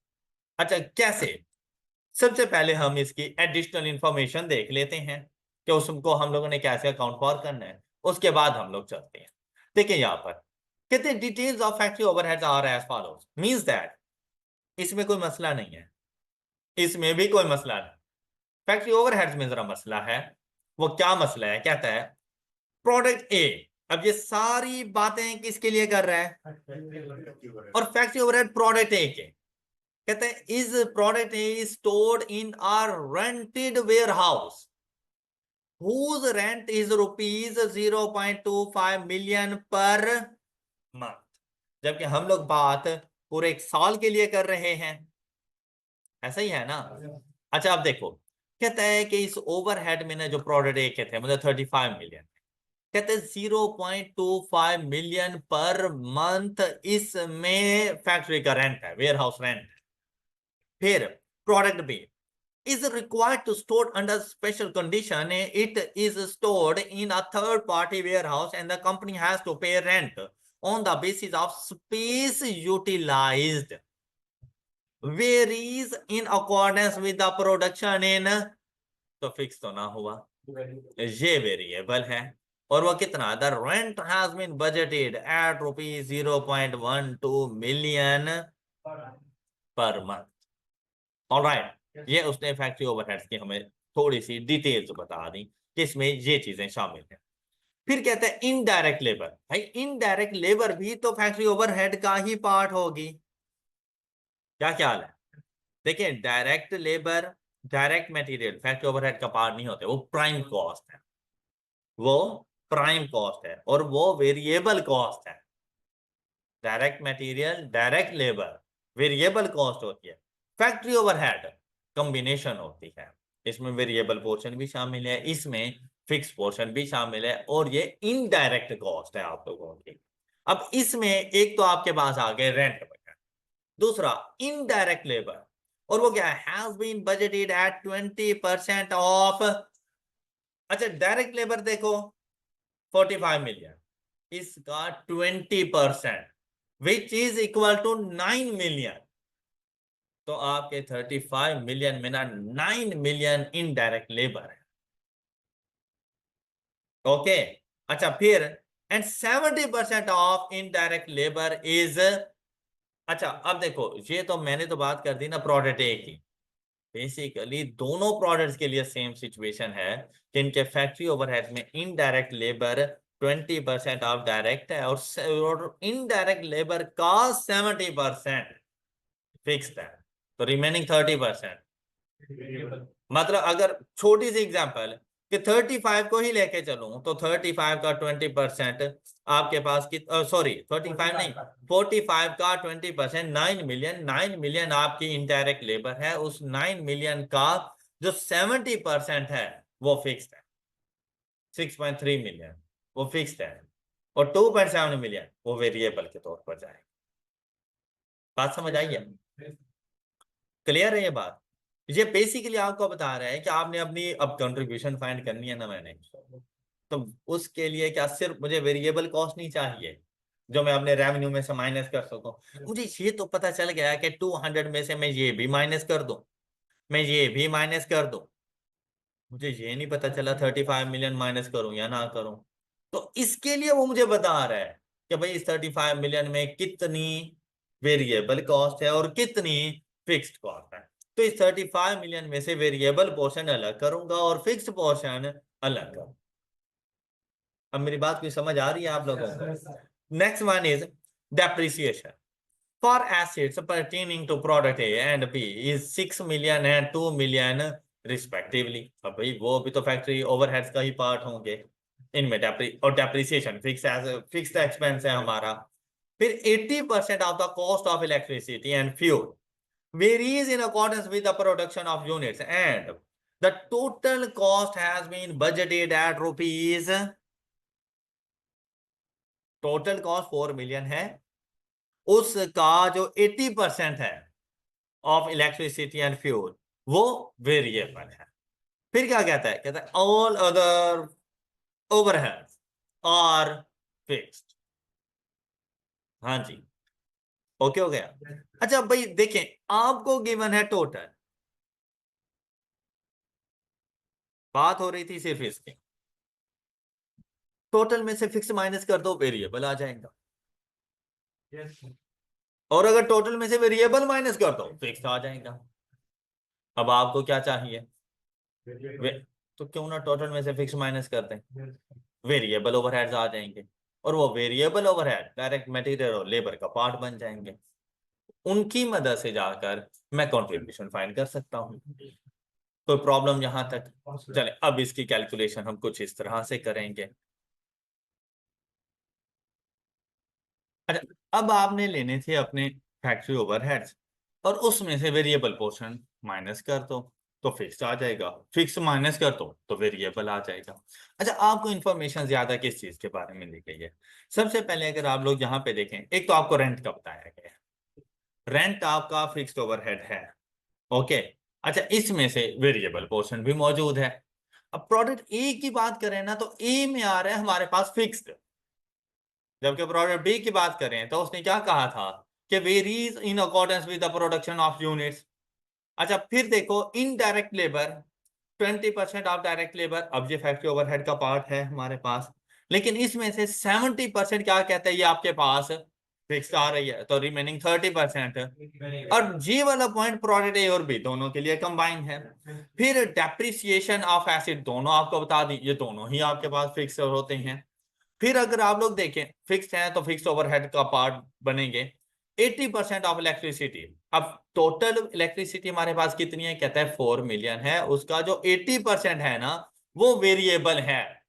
अच्छा कैसे? सबसे पहले हम इसकी एडिशनल इंफॉर्मेशन देख लेते हैं कि उसको हम लोगों ने कैसे अकाउंट फॉर करना है, उसके बाद हम लोग चलते हैं। देखिए यहाँ पर कहते हैं details of factory overheads are as follows, means that इसमें कोई मसला नहीं है, इसमें भी कोई मसला नहीं। फैक्ट्री ओवरहेड्स में जरा मसला है। वो क्या मसला है? कहता है प्रोडक्ट ए, अब ये सारी बातें किसके लिए कर रहा है? और फैक्ट्री ओवरहेड प्रोडक्ट ए के, कहते हैं is product A is stored in are rented warehouse whose rent is rupees 0.25 million per month, जबकि हम लोग बात पूरे एक साल के लिए कर रहे हैं, ऐसा ही है ना? अच्छा अब देखो, कहता है कि इस ओवरहेड में ना जो प्रोडक्ट ए के थे मतलब 35 मिलियन, कहते हैं 0.25 मिलियन पर मंथ इसमें फैक्ट्री का रेंट है, वेयर हाउस रेंट। फिर product B is required to store under special condition. It is stored in a third party warehouse and the company has to pay rent on the basis of space utilized varies in accordance with the production in, तो fix तो ना हुआ, ये variable है। और वो कितना? The rent has been budgeted at ₹0.12 million per month. Alright, ये उसने फैक्ट्री ओवरहेड्स की हमें थोड़ी सी डिटेल्स बता दी कि इसमें ये चीजें शामिल हैं। फिर कहते हैं इनडायरेक्ट लेबर, भाई इनडायरेक्ट लेबर भी तो फैक्ट्री ओवरहेड का ही पार्ट होगी, क्या ख्याल है? देखिए direct labour, direct material factory overhead का पार्ट नहीं होते, वो प्राइम कॉस्ट है, वो प्राइम कॉस्ट है और वो वेरिएबल कॉस्ट है। Direct material, direct labour variable cost होती है। फैक्ट्री ओवरहेड कॉम्बिनेशन होती है, इसमें वेरिएबल पोर्शन भी शामिल है, इसमें फिक्स पोर्शन भी शामिल है, और ये इनडायरेक्ट कॉस्ट है आप लोगों की। अब इसमें एक तो आपके पास आ गए रेंट वगैरह, दूसरा इनडायरेक्ट लेबर, और वो क्या है? Has been budgeted at 20% of. अच्छा डायरेक्ट लेबर देखो 45 मिलियन, इसका 20% which is equal to 9 million, तो आपके 35 मिलियन में ना 9 मिलियन इनडायरेक्ट लेबर है। ओके अच्छा फिर and 70% of indirect labour is, अच्छा अब देखो ये तो मैंने तो बात कर दी ना प्रोडक्ट ए की, बेसिकली दोनों प्रोडक्ट्स के लिए सेम सिचुएशन है कि इनके फैक्ट्री ओवरहेड में इनडायरेक्ट लेबर 20% ऑफ डायरेक्ट है और इनडायरेक्ट लेबर का 70% फिक्स्ड है, तो रिमेनिंग 30%। मतलब अगर छोटी सी एग्जांपल कि 35 को ही लेके चलूं तो 35 का 20% आपके पास की, सॉरी 35 नहीं 45 का 20% 9 मिलियन, 9 मिलियन आपकी इनडायरेक्ट लेबर है, उस 9 मिलियन का जो 70% है वो फिक्स्ड है, 6.3 मिलियन वो फिक्स्ड है, और 2.7 मिलियन वो वेरिएबल के तौर पर जाएगा। बात समझ आई है? क्लियर है ये बात? ये बेसिकली आपको बता रहा है कि आपने अपनी अब कंट्रीब्यूशन फाइंड करनी है ना मैंने, तो उसके लिए क्या सिर्फ मुझे वेरिएबल कॉस्ट नहीं चाहिए जो मैं अपने रेवेन्यू में से माइनस कर सकूं, मुझे ये तो पता चल गया कि 200 में से मैं ये भी माइनस कर दूं, मैं ये भी माइनस कर दूं, मुझे ये नहीं पता चला 35 मिलियन माइनस करूं या ना करूं। तो इसके लिए वो मुझे बता रहा है कि भाई इस 35 मिलियन में कितनी वेरिएबल कॉस्ट है और कितनी फिक्स्ड कॉस्ट है, तो इस 35 मिलियन में से वेरिएबल पोर्शन अलग करूंगा और फिक्स्ड पोर्शन अलग करूंगा। अब मेरी बात कोई समझ आ रही है आप लोगों को? Next one is depreciation for assets pertaining to product A and B is 6 million and 2 million respectively. अब भाई वो भी तो फैक्ट्री ओवरहेड्स का ही पार्ट होंगे, इनमें और डेप्रिसिएशन फिक्स्ड एक्सपेंस है हमारा। फिर 80% of the cost of electricity and fuel varies in accordance with the production of units and the total cost has been budgeted at rupees, total cost 4 million है, उसका जो 80% है ऑफ इलेक्ट्रिसिटी एंड फ्यूल वो variable है। फिर क्या कहता है? कहता है all other overheads are fixed. हाँ जी, ओके हो गया। अच्छा भाई देखें, आपको गिवन है टोटल, बात हो रही थी सिर्फ इसकी, टोटल में से फिक्स माइनस कर दो, वेरिएबल आ जाएगा। और अगर टोटल में से वेरिएबल माइनस कर दो, फिक्स आ जाएगा। अब आपको क्या चाहिए? तो क्यों ना टोटल में से फिक्स माइनस कर दें, वेरिएबल ओवरहेड्स आ जाएंगे, और वो वेरिएबल ओवरहेड डायरेक्ट मटेरियल और लेबर का पार्ट बन जाएंगे। उनकी मदद से जाकर मैं कंट्रीब्यूशन फाइंड कर सकता हूँ। कोई प्रॉब्लम यहां तक? चले अब इसकी कैलकुलेशन हम कुछ इस तरह से करेंगे। अच्छा, अब आपने लेने थे अपने फैक्ट्री ओवरहेड्स, और उसमें से वेरिएबल पोर्शन माइनस कर दो तो फिक्स आ जाएगा, फिक्स माइनस कर दो तो वेरिएबल आ जाएगा। अच्छा, आपको इंफॉर्मेशन ज्यादा किस चीज के बारे में दी गई है? सबसे पहले अगर आप लोग यहाँ पे देखें, एक तो आपको रेंट का बताया गया है, रेंट आपका फिक्स्ड ओवरहेड है। ओके। अच्छा, इसमें से वेरिएबल पोर्शन भी मौजूद है। अब प्रोडक्ट ए की बात करें ना, तो ए में आ रहा है हमारे पास फिक्स्ड, जबकि प्रोडक्ट बी की बात करें तो उसने क्या कहा था कि varies in accordance with the production of units. अच्छा, फिर देखो indirect labour 20% of direct labour, अब ये फैक्ट्री ओवरहेड का पार्ट है हमारे पास, लेकिन इसमें से 70% क्या कहते हैं ये आपके पास फिक्स आ रही है, तो रिमेनिंग 30%। और जी वाला पॉइंट प्रोडक्ट ए और बी दोनों के लिए कंबाइन है। फिर डेप्रिसिएशन ऑफ एसिड दोनों आपको बता दी, ये दोनों ही आपके पास फिक्स होते हैं। फिर अगर आप लोग देखें फिक्स है तो फिक्स ओवरहेड का पार्ट बनेंगे 80% ऑफ इलेक्ट्रिसिटी। अब टोटल इलेक्ट्रिसिटी हमारे पास कितनी है? कहता है 4 मिलियन है, उसका जो 80% है ना वो वेरिएबल है।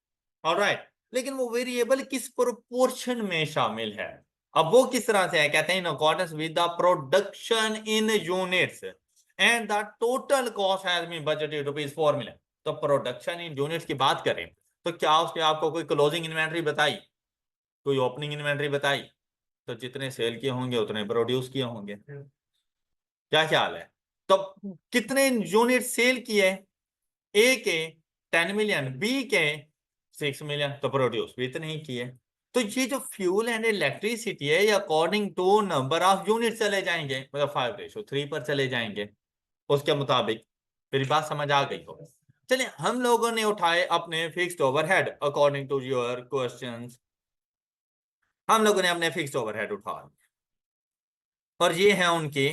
ऑलराइट, लेकिन वो वेरिएबल किस प्रोपोर्शन में शामिल है? अब वो किस तरह से है? कहते हैं in accordance with the production in units and the total cost has been budgeted ₹4 million. तो प्रोडक्शन इन यूनिट्स की बात करें तो क्या उसने आपको कोई क्लोजिंग इन्वेंट्री बताई, कोई ओपनिंग इन्वेंट्री बताई? तो जितने सेल किए होंगे उतने प्रोड्यूस किए होंगे। क्या ख्याल है? तो कितने यूनिट सेल किए? ए के 10 मिलियन, बी के 6 मिलियन, तो प्रोड्यूस भी इतने ही किए। तो ये जो फ्यूल एंड इलेक्ट्रिसिटी है ये according to number of unit चले जाएंगे, मतलब 5:3 पर चले जाएंगे उसके मुताबिक। मेरी बात समझ आ गई हो? चलिए, हम लोगों ने उठाए अपने fixed overhead according to your questions, हम लोगों ने अपने फिक्स्ड ओवरहेड उठा लिए, और ये है उनकी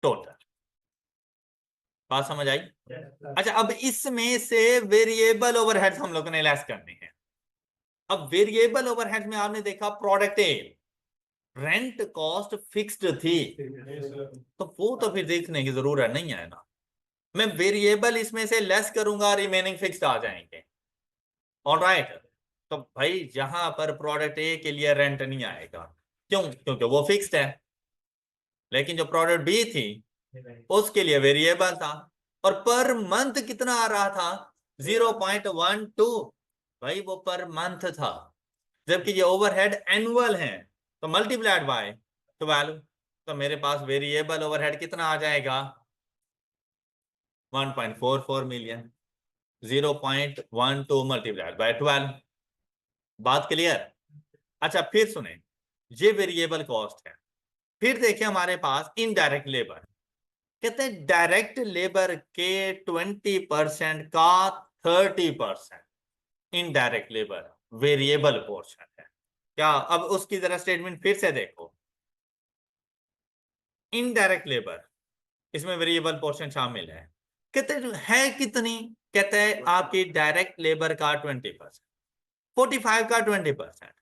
टोटल। बात समझ आई? अच्छा, अब इसमें से वेरिएबल ओवरहेड्स हम लोगों ने लेस करने हैं। अब वेरिएबल ओवरहेड में आपने देखा प्रोडक्ट ए रेंट कॉस्ट फिक्स्ड थी, तो वो तो फिर देखने की जरूरत नहीं है ना, मैं वेरिएबल इसमें से लेस करूंगा, रिमेनिंग फिक्स्ड आ जाएंगे। ऑलराइट, तो भाई जहां पर प्रोडक्ट ए के लिए रेंट नहीं आएगा, क्यों? क्योंकि वो फिक्स्ड है। लेकिन जो प्रोडक्ट बी थी उसके लिए वेरिएबल था, और पर मंथ कितना आ रहा था? 0.12। भाई वो पर मंथ था, जबकि ये ओवरहेड एनुअल है, तो मल्टीप्लाइड बाय 12, तो मेरे पास वेरिएबल ओवरहेड कितना आ जाएगा? 1.44 मिलियन। 0.12 multiplied by 12। बात क्लियर? अच्छा, फिर सुने, ये वेरिएबल कॉस्ट है। फिर देखिए हमारे पास इनडायरेक्ट लेबर, कहते हैं डायरेक्ट लेबर के 20% का 30% इनडायरेक्ट लेबर वेरिएबल पोर्शन है। क्या अब उसकी जरा स्टेटमेंट फिर से देखो, इनडायरेक्ट लेबर इसमें वेरिएबल पोर्शन शामिल है। कहते है कितनी? कहते हैं आपकी डायरेक्ट लेबर का 20%, 45 का 20%,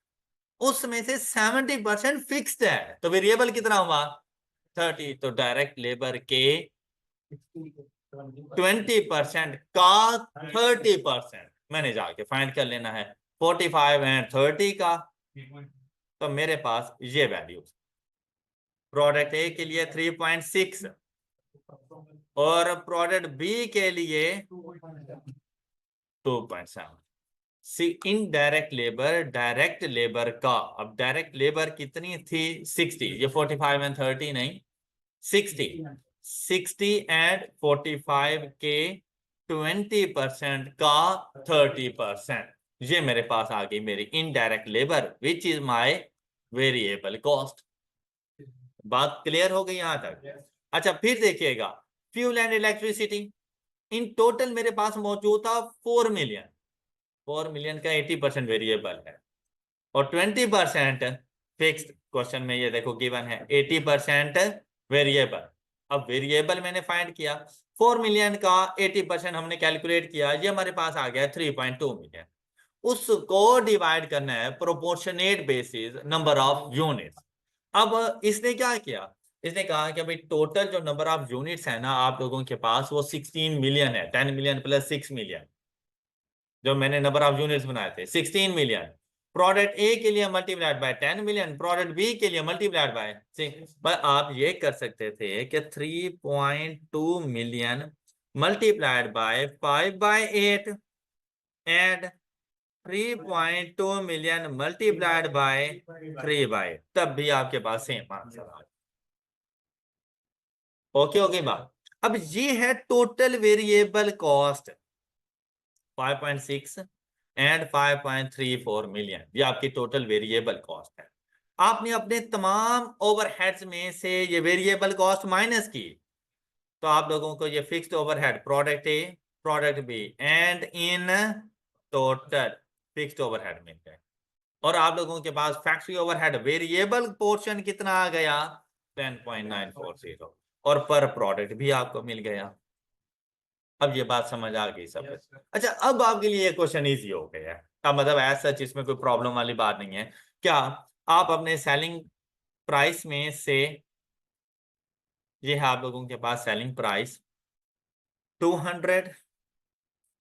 उसमें से 70% फिक्स्ड है, तो वेरिएबल कितना हुआ? 30। तो डायरेक्ट लेबर के 20% का 30% मैंने जाके फाइंड कर लेना है, 45 एंड 30 का। तो मेरे पास ये वैल्यू प्रोडक्ट ए के लिए 3.6 और प्रोडक्ट बी के लिए 2.7। इनडायरेक्ट लेबर डायरेक्ट लेबर का, अब डायरेक्ट लेबर कितनी थी? 60, ये 45 एंड 30 नहीं, 60। 60 एंड 45 के 20% का 30%, ये मेरे पास आ गई मेरी indirect labour, which is my variable cost. बात क्लियर हो गई यहां तक? अच्छा फिर देखिएगा, fuel and electricity, in total मेरे पास मौजूद था 4 मिलियन। 4 मिलियन का 80% वेरिएबल है और 20% फिक्स्ड। क्वेश्चन में ये देखो गिवन है 80% वेरिएबल। अब वेरिएबल मैंने फाइंड किया, 4 मिलियन का 80% हमने कैलकुलेट किया, ये हमारे पास आ गया 3.2 मिलियन। उसको डिवाइड करना है proportionate basis number of units. अब इसने क्या किया, इसने कहा कि भाई टोटल जो नंबर ऑफ यूनिट्स है ना आप लोगों के पास वो 16 मिलियन है। 10 मिलियन प्लस 6 मिलियन, जो मैंने नंबर ऑफ यूनिट्स बनाए थे 16 मिलियन। प्रोडक्ट ए के लिए multiplied by 10 million, product B के लिए मल्टीप्लाइड बाय 6। पर आप ये कर सकते थे कि 3.2 million multiplied by 5/8 and 3.2 million multiplied by 3/8, तब भी आपके पास सेम आंसर आ। ओके ओके बात। अब ये है total variable cost 5.6 and 5.34 million, ये आपकी टोटल वेरिएबल कॉस्ट है। आपने अपने तमाम ओवरहेड्स में से ये वेरिएबल कॉस्ट माइनस की, तो आप लोगों को ये fixed overhead product A product B and in total fixed overhead मिल गए। और आप लोगों के पास फैक्ट्री ओवरहेड वेरिएबल पोर्शन कितना आ गया 10.940, और पर प्रोडक्ट भी आपको मिल गया। अब ये बात समझ आ गई सब? अच्छा अब आपके लिए ये क्वेश्चन इजी हो गया है। अब मतलब एज सच इसमें कोई प्रॉब्लम वाली बात नहीं है। क्या आप अपने सेलिंग प्राइस में से, ये है आप लोगों के पास selling price 200,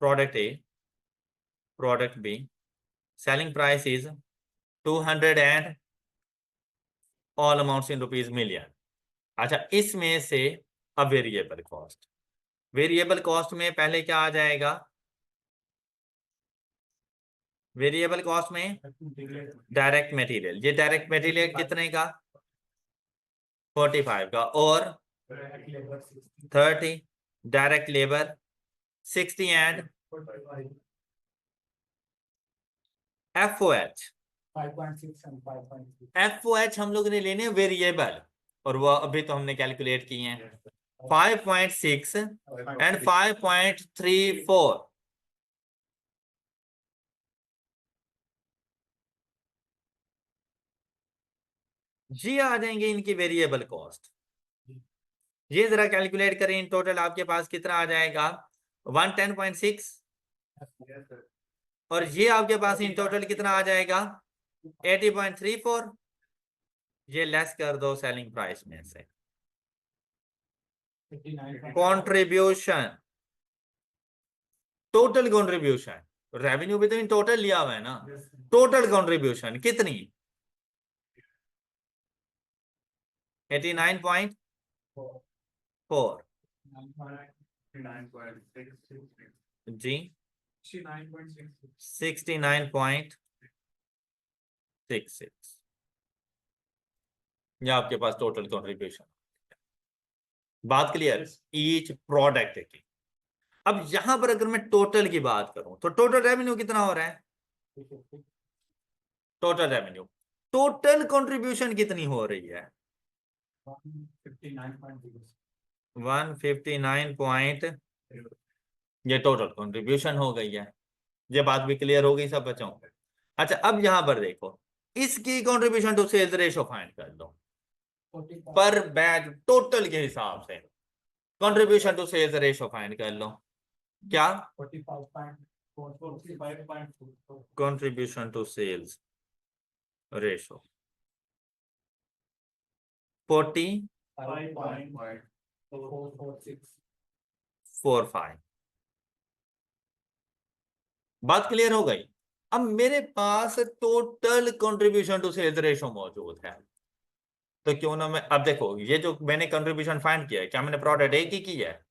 product A product B, selling price is 200 and all amounts in rupees million. अच्छा इसमें से अब वेरिएबल कॉस्ट, वेरिएबल कॉस्ट में पहले क्या आ जाएगा, वेरिएबल कॉस्ट में डायरेक्ट मटेरियल, ये डायरेक्ट मटेरियल कितने का 45 का, और 30 direct labour 60 and FOH। FOH हम लोग ने लेने वेरिएबल, और वो अभी तो हमने कैलकुलेट किए हैं 5.6 एंड 5.34। जी आ जाएंगे इनकी वेरिएबल कॉस्ट। ये जरा कैलकुलेट करें, इन टोटल आपके पास कितना आ जाएगा 110.6, और ये आपके पास इन टोटल कितना आ जाएगा 80.34। ये लेस कर दो सेलिंग प्राइस में से, कंट्रीब्यूशन, टोटल कंट्रीब्यूशन, रेवेन्यू भी तो इन टोटल लिया हुआ है ना, टोटल कंट्रीब्यूशन कितनी 89.4 जी 69.66, ये आपके पास टोटल कंट्रीब्यूशन। बात क्लियर ईच प्रोडक्ट की। अब यहां पर अगर मैं टोटल की बात करूं तो टोटल रेवेन्यू कितना हो रहा है, टोटल रेवेन्यू, टोटल कंट्रीब्यूशन कितनी हो रही है 159 ये टोटल कंट्रीब्यूशन हो गई है। ये बात भी क्लियर हो गई सब बच्चों? अच्छा अब यहां पर देखो, इसकी contribution to sales ratio find कर दो पर बैच टोटल के हिसाब से, contribution to sales ratio find कर लो। क्या कंट्रीब्यूशन टू सेल्स रेशो 40.45। बात क्लियर हो गई? अब मेरे पास total contribution to sales ratio मौजूद है, तो क्यों ना मैं, अब देखो ये जो मैंने कंट्रीब्यूशन फाइंड किया है, क्या मैंने प्रोडक्ट ए की है,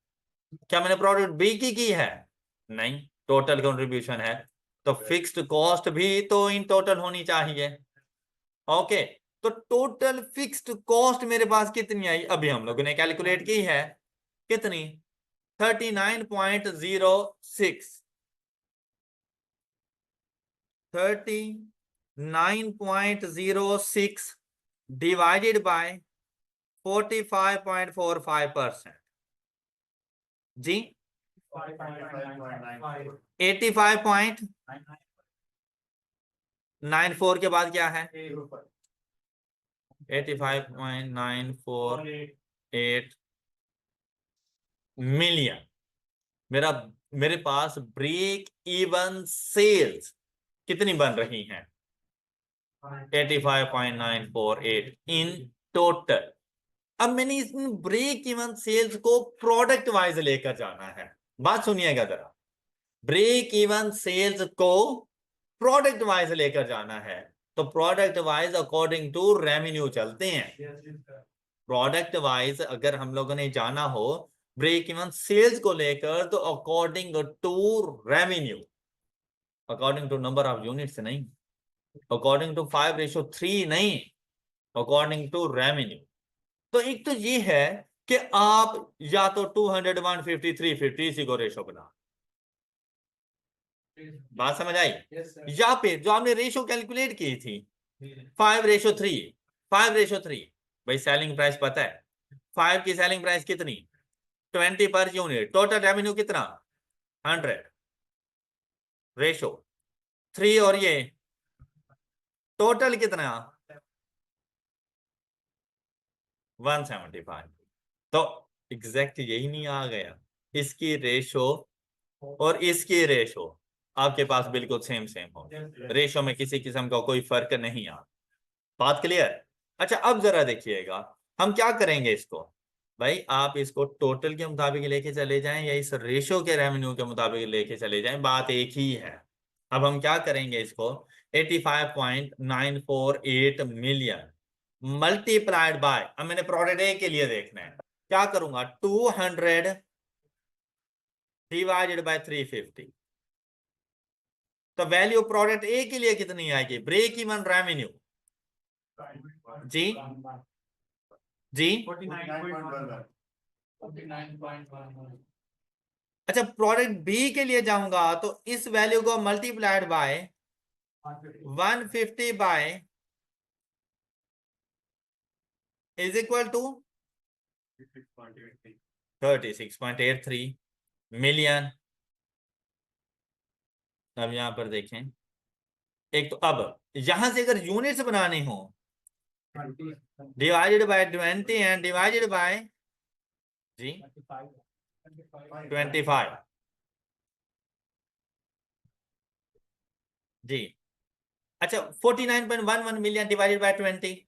क्या मैंने प्रोडक्ट बी की है? नहीं, टोटल कंट्रीब्यूशन है, तो फिक्स्ड कॉस्ट भी तो इन टोटल होनी चाहिए। ओके, तो टोटल फिक्स्ड कॉस्ट मेरे पास कितनी आई, अभी हम लोगों ने कैलकुलेट की है, कितनी 39.06, 9.06 divided by 45.45%. जी 85.94 के बाद क्या है? 85.948 मिलियन। मेरे पास ब्रेक इवन सेल्स कितनी बन रही हैं? 85.948 इन टोटल। अब मैंने इस ब्रेक इवन सेल्स को प्रोडक्ट वाइज लेकर जाना है। बात सुनिएगा जरा, ब्रेक इवन सेल्स को प्रोडक्ट वाइज लेकर जाना है, तो product wise according to revenue चलते हैं। प्रोडक्ट वाइज अगर हम लोगों ने जाना हो ब्रेक इवन सेल्स को लेकर, तो according to revenue, according to number of units नहीं, अकॉर्डिंग टू 5:3 नहीं, अकॉर्डिंग टू रेवेन्यू। तो एक तो ये है कि आप या तो 200, 150, 350 इसी को रेशो बना, बात समझ आई? या फिर जो आपने रेशो कैलकुलेट की थी 5:3, 5:3, भाई सेलिंग प्राइस पता है, 5 की सेलिंग प्राइस कितनी? 20 पर यूनिट, टोटल रेवेन्यू कितना? 100, रेशो 3 और ये टोटल कितना? 175। तो एग्जैक्ट यही नहीं आ गया? इसकी रेशो और इसकी रेशो आपके पास बिल्कुल सेम सेम हो, रेशो में किसी किस्म का कोई फर्क नहीं आ। बात क्लियर? अच्छा अब जरा देखिएगा हम क्या करेंगे इसको। भाई आप इसको टोटल के मुताबिक लेके चले जाएं या इस रेशो के रेवेन्यू के मुताबिक लेके चले जाएं, बात एक ही है। अब हम क्या करेंगे इसको, 85.948 मिलियन मल्टीप्लाइड बाय, अब मैंने प्रोडक्ट ए के लिए देखना है, क्या करूंगा? 200 डिवाइडेड बाय 350। तो वैल्यू प्रोडक्ट ए के लिए कितनी आएगी? ब्रेक इवन रेवेन्यू जी जी 49.11। अच्छा प्रोडक्ट बी के लिए जाऊंगा तो इस वैल्यू को multiplied by 150 by is equal to 36.83 million. अब यहां पर देखें, एक तो अब यहां से अगर यूनिट्स बनाने हो, divided by 20 and divided by जी 25 जी। अच्छा 49.11 मिलियन डिवाइडेड बाय 20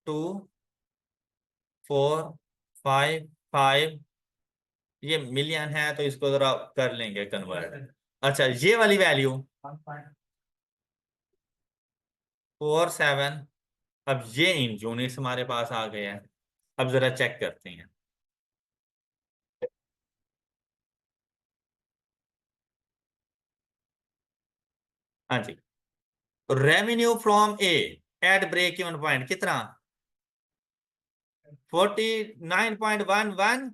2455, ये मिलियन है तो इसको जरा कर लेंगे कन्वर्ट। अच्छा ये वाली वैल्यू 47, अब ये इन यूनिट्स हमारे पास आ गए हैं। अब जरा चेक करते हैं। हाँ जी, revenue from A at break even point कितना? 49.11,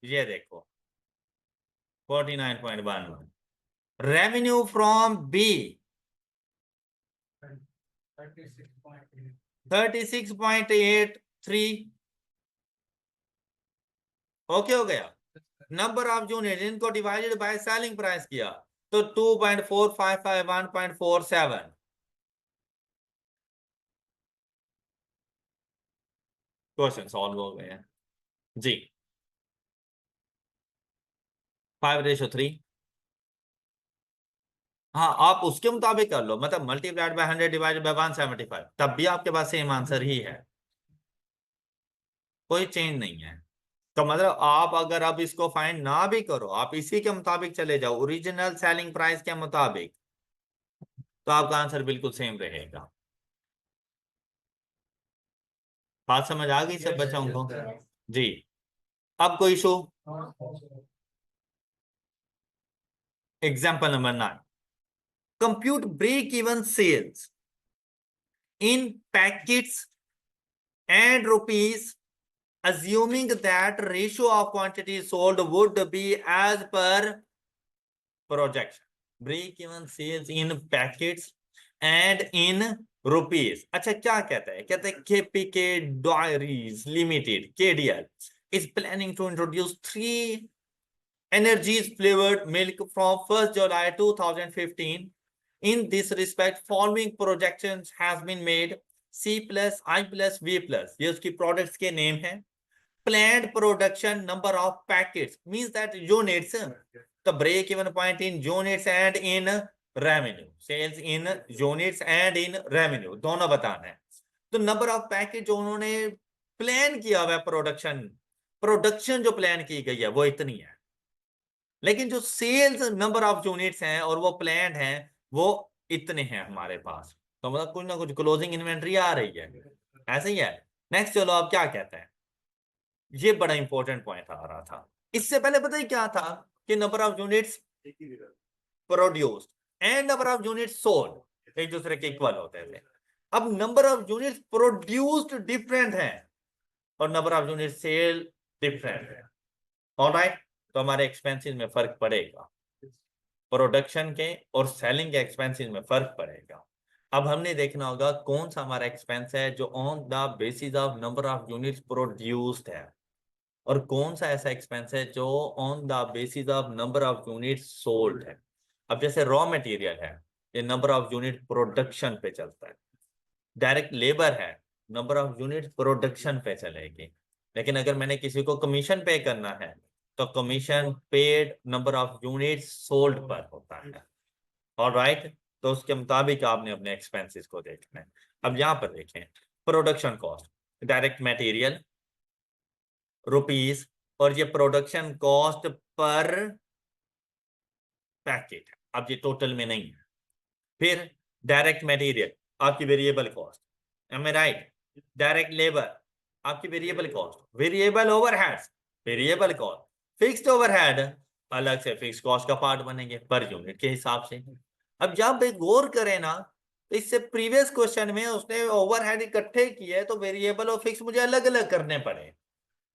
ये देखो 49.11। रेवेन्यू फ्रॉम बी 36.83, ओके हो गया। नंबर ऑफ यूनिट इनको डिवाइडेड बाय सेलिंग प्राइस किया तो 2.455, 1.47। क्वेश्चन सॉल्व हो गए हैं जी। 5:3। हाँ आप उसके मुताबिक कर लो, मतलब मल्टीप्लाइड बाय 100 डिवाइडेड बाय 175, तब भी आपके पास सेम आंसर ही है, कोई चेंज नहीं है। तो मतलब आप अगर अब इसको फाइंड ना भी करो, आप इसी के मुताबिक चले जाओ, ओरिजिनल सेलिंग प्राइस के मुताबिक, तो आपका आंसर बिल्कुल सेम रहेगा। बात समझ आ गई सब बच्चों को जी? अब कोई issue? Example number 9, compute break even sales in packets and rupees, assuming that ratio of quantity sold would be as per projection. Break even sales in packets and in rupees. अच्छा क्या कहता है, कहता है KPK dairies limited KDL is planning to introduce 3 energies flavored milk from 1st July 2015. In this respect, following projections has been made. C plus, I plus, V plus. ये उसकी products के name है. Planned production number of packets means that units, the break even point in units and in revenue. Sales in units and in revenue. दोनों बताना है. तो number of packets जो उन्होंने plan किया हुआ है production जो plan की गई है वो इतनी है. लेकिन जो सेल्स नंबर ऑफ यूनिट्स हैं और वो प्लान हैं वो इतने हैं हमारे पास. तो मतलब कुछ ना कुछ क्लोजिंग इन्वेंट्री आ रही है, ऐसे ही है. नेक्स्ट चलो अब क्या कहते हैं, ये बड़ा इंपॉर्टेंट पॉइंट आ रहा था. इससे पहले पता ही क्या था कि number of units produced and number of units sold एक दूसरे के इक्वल होते थे. अब number of units produced different है और number of unit sell different है. ऑलराइट, तो हमारे एक्सपेंसेस में फर्क पड़ेगा, प्रोडक्शन के और सेलिंग के एक्सपेंसेस में फर्क पड़ेगा. अब हमने देखना होगा कौन सा हमारा एक्सपेंस है जो on the basis of number of units produced है और कौन सा ऐसा एक्सपेंस है जो on the basis of number of units sold है. अब जैसे रॉ मटेरियल है, ये नंबर ऑफ यूनिट प्रोडक्शन पे चलता है. डायरेक्ट लेबर है, नंबर ऑफ यूनिट प्रोडक्शन पे चलेगी. लेकिन अगर मैंने किसी को कमीशन पे करना है तो commission paid number of units sold पर होता है. ऑलराइट, तो उसके मुताबिक आपने अपने एक्सपेंसेस को देखना है. अब यहां पर देखें production cost, direct material rupees और ये प्रोडक्शन कॉस्ट पर पैकेट. अब ये टोटल में नहीं है. फिर डायरेक्ट मटेरियल आपकी वेरिएबल कॉस्ट, एम आई राइट. डायरेक्ट लेबर आपकी variable cost, variable overheads variable cost, fixed overhead अलग से फिक्स कॉस्ट का पार्ट बनेंगे पर यूनिट के हिसाब से. अब जब पे गौर करें ना तो इससे प्रीवियस क्वेश्चन में उसने ओवरहेड इकट्ठे किए तो वेरिएबल और फिक्स मुझे अलग अलग करने पड़े,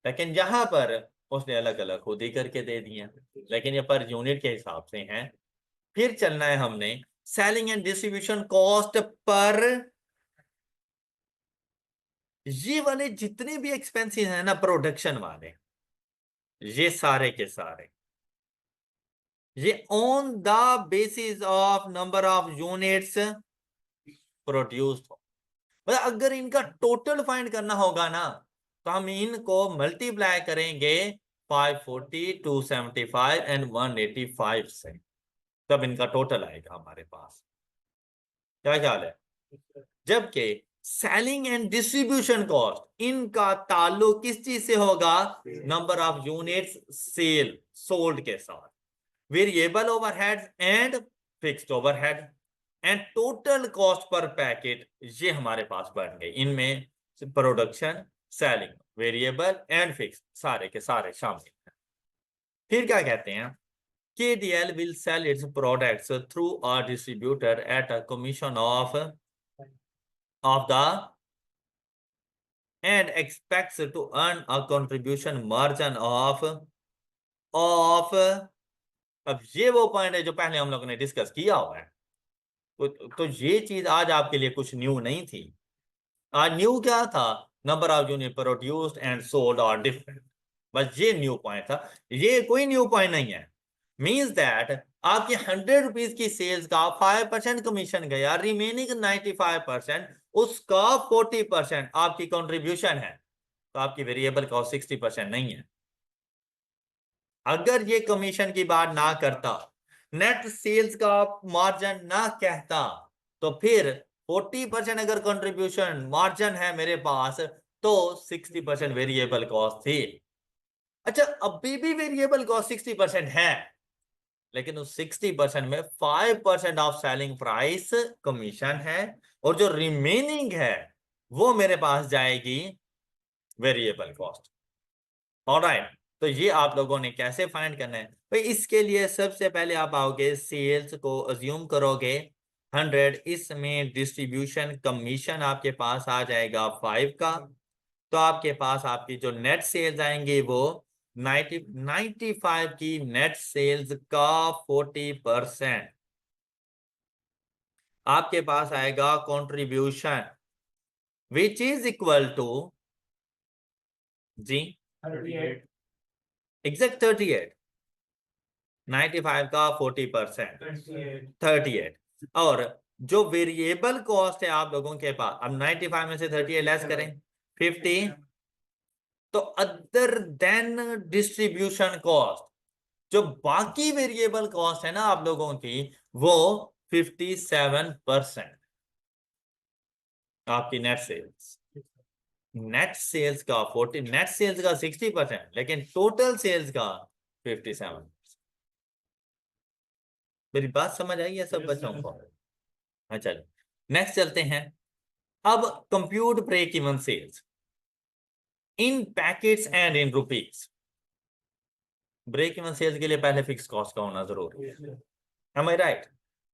लेकिन यहां पर उसने अलग अलग खुद ही करके दे दिए, लेकिन ये पर यूनिट के हिसाब से हैं. फिर चलना है हमने selling and distribution cost per. ये वाले जितने भी एक्सपेंसेस हैं ना प्रोडक्शन वाले, ये सारे के सारे ये on the basis of number of units produced हो. मतलब अगर इनका टोटल फाइंड करना होगा ना तो हम इनको मल्टीप्लाई करेंगे 540, 275 एंड 185 से, तब इनका टोटल आएगा हमारे पास. क्या ख्याल है? जबकि सेलिंग एंड डिस्ट्रीब्यूशन कॉस्ट इनका ताल्लुक किस चीज से होगा, number of units sell sold के साथ. Variable overheads and fixed overhead and total cost per packet ये हमारे पास बन गए. इनमें production, selling, variable and fix सारे के सारे शामिल हैं. फिर क्या कहते हैं, KDL will sell its products through a distributor at a commission of the and expects to earn a contribution margin of अब ये वो पॉइंट है जो पहले हम लोगों ने डिस्कस किया हुआ है. तो ये चीज आज आपके लिए कुछ न्यू नहीं थी. आज न्यू क्या था, number of unit produced and sold are different. बस ये न्यू पॉइंट था, ये कोई न्यू पॉइंट नहीं है. मीन्स दैट आपकी 100 रुपीज की सेल्स का 5% कमीशन गया, रिमेनिंग 95% उसका 40% आपकी कंट्रीब्यूशन है. तो आपकी वेरिएबल कॉस्ट 60% नहीं है. अगर ये कमीशन की बात ना करता, नेट सेल्स का मार्जिन ना कहता, तो फिर 40% अगर कंट्रीब्यूशन मार्जिन है मेरे पास तो 60% वेरिएबल कॉस्ट थी. अच्छा अभी भी वेरिएबल कॉस्ट 60% है, लेकिन उस 60% में 5% ऑफ सेलिंग प्राइस कमीशन है और जो रिमेनिंग है वो मेरे पास जाएगी वेरिएबल कॉस्ट. ऑलराइट, तो ये आप लोगों ने कैसे फाइंड करना है भाई. इसके लिए सबसे पहले आप आओगे, सेल्स को अज्यूम करोगे 100, इसमें डिस्ट्रीब्यूशन कमीशन आपके पास आ जाएगा 5 का. तो आपके पास आपकी जो नेट सेल्स आएंगी वो 95 की नेट सेल्स का 40%. आपके पास आएगा contribution which is equal to जी 38. एग्जैक्ट 38, 95 का 40%, 38. 38। और जो वेरिएबल कॉस्ट है आप लोगों के पास, अब 95 में से 38 लेस करें 50, तो अदर देन डिस्ट्रीब्यूशन कॉस्ट, जो बाकी वेरिएबल कॉस्ट है ना आप लोगों की, वो 57% आपकी नेट सेल्स। नेट सेल्स का 40, नेट सेल्स का 60%, लेकिन टोटल सेल्स का 57। मेरी बात समझ आई है सब बच्चों को? हाँ चलो नेक्स्ट चलते हैं। अब compute break even sales in packets and in rupees. Break even sales के लिए पहले फिक्स कॉस्ट का होना जरूरी है, am I right?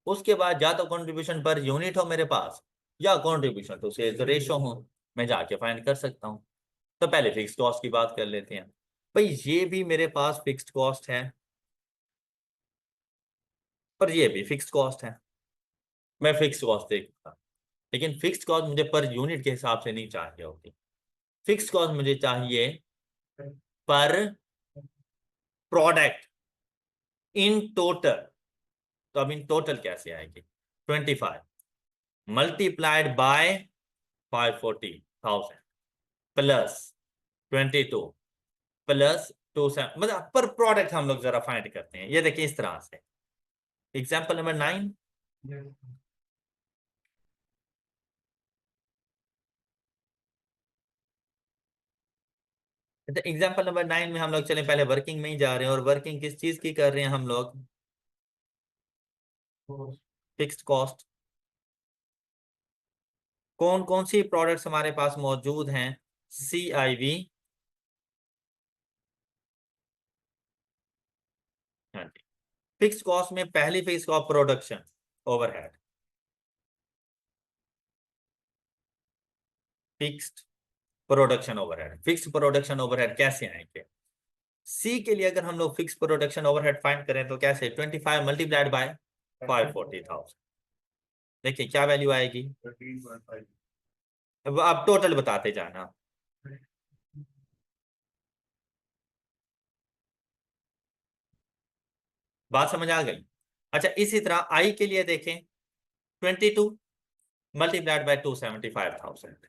उसके बाद या तो कंट्रीब्यूशन पर यूनिट हो मेरे पास, या कंट्रीब्यूशन टू सेल्स रेशो हो, मैं जाके फाइंड कर सकता हूं। तो पहले फिक्स कॉस्ट की बात कर लेते हैं। भाई ये भी मेरे पास फिक्स्ड कॉस्ट है और ये भी फिक्स्ड कॉस्ट है, मैं फिक्स्ड कॉस्ट देखता, लेकिन फिक्स्ड कॉस्ट मुझे पर यूनिट के हिसाब से नहीं चाहिए होती। फिक्स्ड कॉस्ट मुझे चाहिए पर प्रोडक्ट इन टोटल। तो अब इन टोटल कैसे आएगी? 25 मल्टीप्लाइड बाय 540,000 प्लस 22 प्लस 27, मतलब पर प्रोडक्ट हम लोग जरा फाइंड करते हैं। ये देखिए इस तरह से एग्जांपल नंबर 9। एग्जांपल नंबर 9 में हम लोग चले पहले वर्किंग में ही जा रहे हैं, और वर्किंग किस चीज की कर रहे हैं हम लोग? Fixed cost. कौन कौन सी प्रोडक्ट्स हमारे पास मौजूद हैं? CIV, हाँ जी। फिक्स्ड कॉस्ट में पहली fixed cost production overhead, fixed production overhead. Fixed production overhead कैसे आएंगे? सी के लिए अगर हम लोग फिक्स प्रोडक्शन ओवरहेड फाइंड करें तो कैसे? 25 मल्टीप्लाइड बाय 540,000। देखिए क्या वैल्यू आएगी? 13.5. अब आप टोटल बताते जाना। बात समझ आ गई? अच्छा इसी तरह आई के लिए देखें, 22 मल्टीप्लाइड बाय 275,000,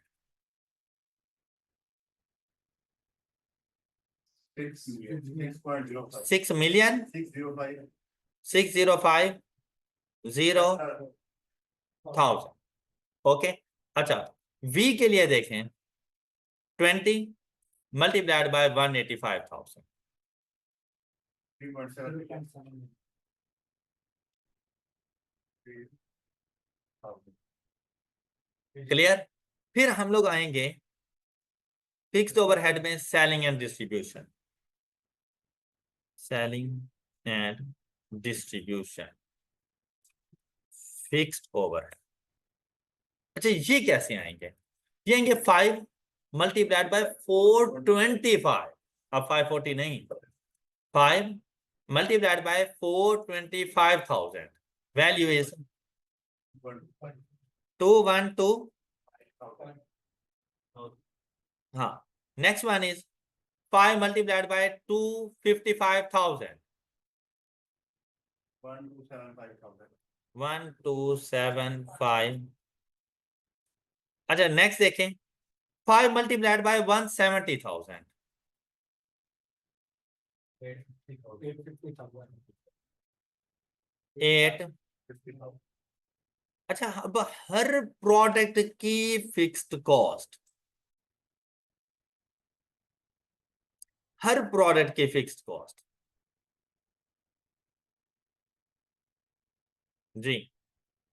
6.05. 6 मिलियन 605. 605,000। ओके। अच्छा वी के लिए देखें, 20 मल्टीप्लाइड बाय 185,000, 3.7. क्लियर? फिर हम लोग आएंगे फिक्स्ड ओवरहेड में selling and distribution, selling and distribution fixed overhead. अच्छा ये कैसे आएंगे? ये आएंगे 5 मल्टीप्लाइड बाय 425, अब 540 नहीं, 5 मल्टीप्लाइड बाय 425,000, वैल्यू इज 212। हाँ next one is 5 multiplied by 255,000, 1275। अच्छा नेक्स्ट देखें, 5 मल्टीप्लाइड बाय 170,000, 8। अच्छा अब हर प्रोडक्ट की फिक्स्ड कॉस्ट, हर प्रोडक्ट की फिक्स्ड कॉस्ट जी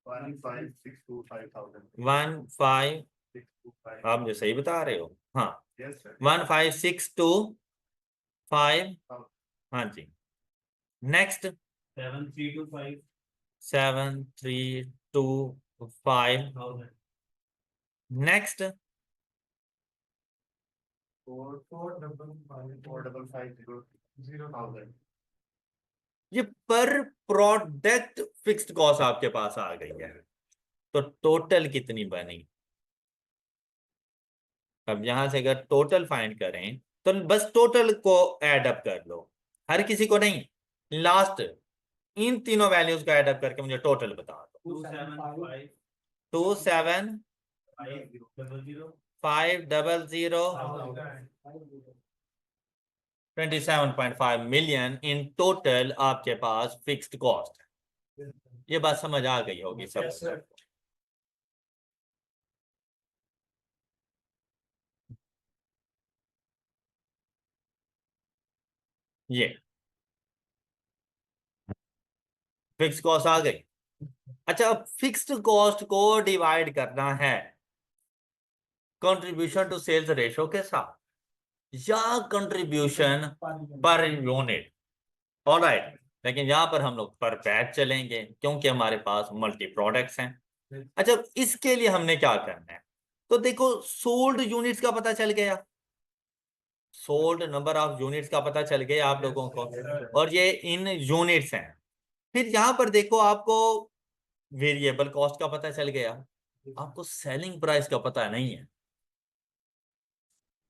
15, आप मुझे सही बता रहे हो? हाँ 15,625। हाँ जी नेक्स्ट 7,325। नेक्स्ट 4,550,000. ये पर प्रोडक्ट फिक्स्ड कॉस्ट आपके पास आ गई है। तो टोटल कितनी बनी। अब यहां से अगर टोटल फाइंड करें तो बस टोटल को ऐड अप कर लो, हर किसी को नहीं, लास्ट इन तीनों वैल्यूज को ऐड अप करके मुझे टोटल बता दो। 27 500 27.5 मिलियन इन टोटल आपके पास फिक्स्ड कॉस्ट है। ये बात समझ आ गई होगी सब। ये फिक्स्ड कॉस्ट आ गई। अच्छा, अब फिक्स्ड कॉस्ट को डिवाइड करना है कंट्रीब्यूशन टू सेल्स रेशो के साथ या कंट्रीब्यूशन पर यूनिट। ऑलराइट, लेकिन यहां पर हम लोग पर बैच चलेंगे क्योंकि हमारे पास मल्टी प्रोडक्ट्स हैं। अच्छा, इसके लिए हमने क्या करना है, तो देखो सोल्ड यूनिट्स का पता चल गया, सोल्ड नंबर ऑफ यूनिट्स का पता चल गया आप लोगों को, और ये इन यूनिट्स हैं। फिर यहां पर देखो आपको वेरिएबल कॉस्ट का पता चल गया, आपको सेलिंग प्राइस का पता नहीं है,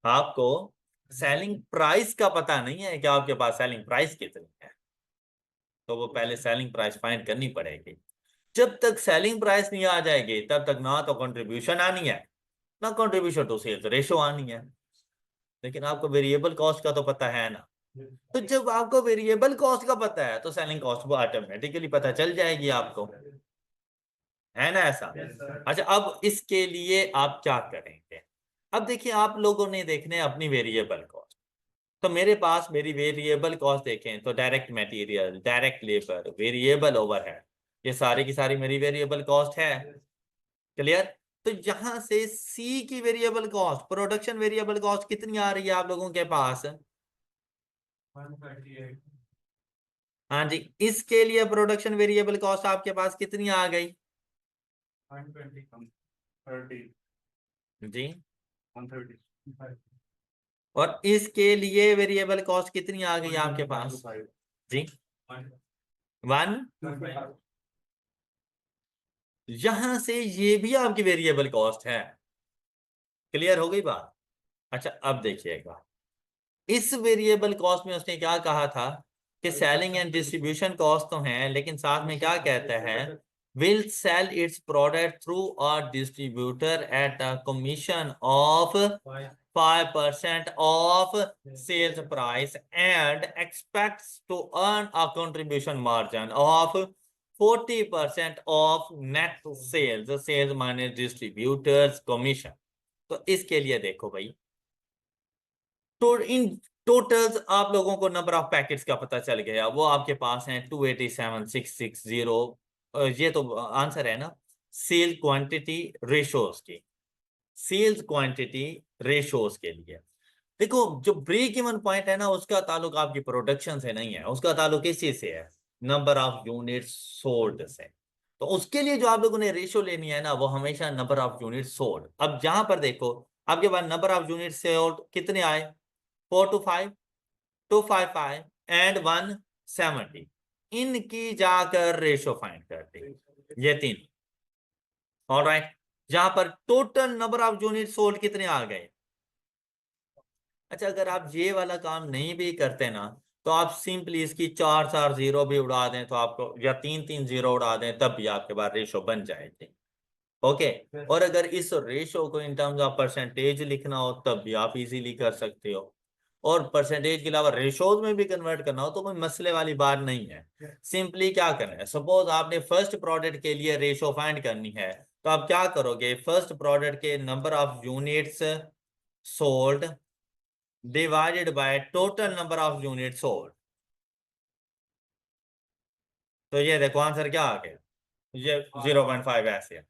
आपको सेलिंग प्राइस का पता नहीं है कि आपके पास सेलिंग प्राइस कितनी है, तो वो पहले सेलिंग प्राइस फाइंड करनी पड़ेगी। जब तक सेलिंग प्राइस नहीं आ जाएगी तब तक ना तो कंट्रीब्यूशन आनी है ना कंट्रीब्यूशन टू सेल्स रेशो आनी है। लेकिन आपको वेरिएबल कॉस्ट का तो पता है ना, तो जब आपको वेरिएबल कॉस्ट का पता है तो सेलिंग कॉस्ट वो ऑटोमेटिकली पता चल जाएगी आपको, है ना ऐसा। अच्छा, अब इसके लिए आप क्या करेंगे, अब देखिए आप लोगों ने देखने हैं अपनी वेरिएबल कॉस्ट, तो मेरे पास मेरी वेरिएबल कॉस्ट देखें तो direct material, direct labour, variable overhead, ये सारी की सारी मेरी वेरिएबल कॉस्ट है। क्लियर। तो यहां से सी की variable cost, production variable cost कितनी आ रही है आप लोगों के पास। 138 हाँ जी, इसके लिए प्रोडक्शन वेरिएबल कॉस्ट आपके पास कितनी आ गई 120 कम 30 जी, 130 और इसके लिए वेरिएबल कॉस्ट कितनी आ गई आपके पास जी 1। यहां से ये भी आपकी वेरिएबल कॉस्ट है। क्लियर हो गई बात। अच्छा, अब देखिएगा इस वेरिएबल कॉस्ट में उसने क्या कहा था कि सेलिंग एंड डिस्ट्रीब्यूशन कॉस्ट तो है, लेकिन साथ में क्या कहता है, will sell its product through a distributor at a commission of 5% of sales price and expects to earn a contribution margin of 40% of net sales, sales minus distributors commission. तो इसके लिए देखो भाई, तो इन टोटल्स आप लोगों को नंबर ऑफ पैकेट्स का पता चल गया, वो आपके पास है 287,660। ये तो आंसर है ना सेल क्वांटिटी रेशोज की, सेल्स क्वांटिटी रेशोज के लिए। देखो जो ब्रेक इवन पॉइंट है ना उसका ताल्लुक आपकी प्रोडक्शन से नहीं है, उसका ताल्लुक किस चीज से है, नंबर ऑफ यूनिट्स सोल्ड से। तो उसके लिए जो आप लोगों ने रेशो लेनी है ना वो हमेशा नंबर ऑफ यूनिट सोल्ड। अब जहां पर देखो आपके पास नंबर ऑफ यूनिट सोल्ड कितने आए, 425, 255 एंड 170, इनकी जाकर रेशो फाइंड करते हैं, ये तीन। ऑलराइट, जहां पर total number of unit sold कितने आ गए। अच्छा, अगर आप ये वाला काम नहीं भी करते ना तो आप सिंपली इसकी 4 4 जीरो भी उड़ा दें तो आपको, या 3 3 जीरो उड़ा दें तब भी आपके पास रेशो बन जाएगी। ओके, और अगर इस रेशो को इन टर्म्स ऑफ परसेंटेज लिखना हो तब भी आप इजीली कर सकते हो, और परसेंटेज के अलावा रेशोज में भी कन्वर्ट करना हो तो कोई मसले वाली बात नहीं है। सिंपली क्या करना है, सपोज आपने फर्स्ट प्रोडक्ट के लिए रेशो फाइंड करनी है तो आप क्या करोगे, फर्स्ट प्रोडक्ट के number of units sold divided by total number of unit sold. तो ये देखो आंसर क्या आ गया, ये 0.5 ऐसे,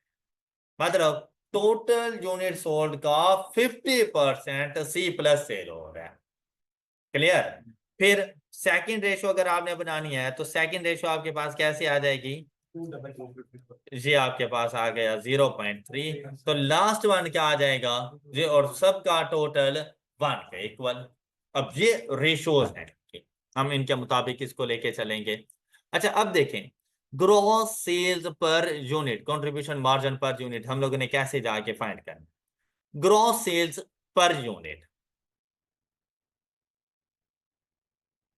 मतलब टोटल यूनिट सोल्ड का 50% सी प्लस सेल हो रहा है। क्लियर। फिर सेकंड रेशो अगर आपने बनानी है तो सेकंड रेशो आपके पास कैसे आ जाएगी, ये आपके पास आ गया 0.3, तो लास्ट वन क्या आ जाएगा, ये और सबका टोटल 1 के इक्वल। अब ये रेशोज हैं, हम इनके मुताबिक इसको लेके चलेंगे। अच्छा, अब देखें gross sales per unit, contribution margin per unit हम लोगों ने कैसे जाके फाइंड करना, ग्रॉस सेल्स पर यूनिट।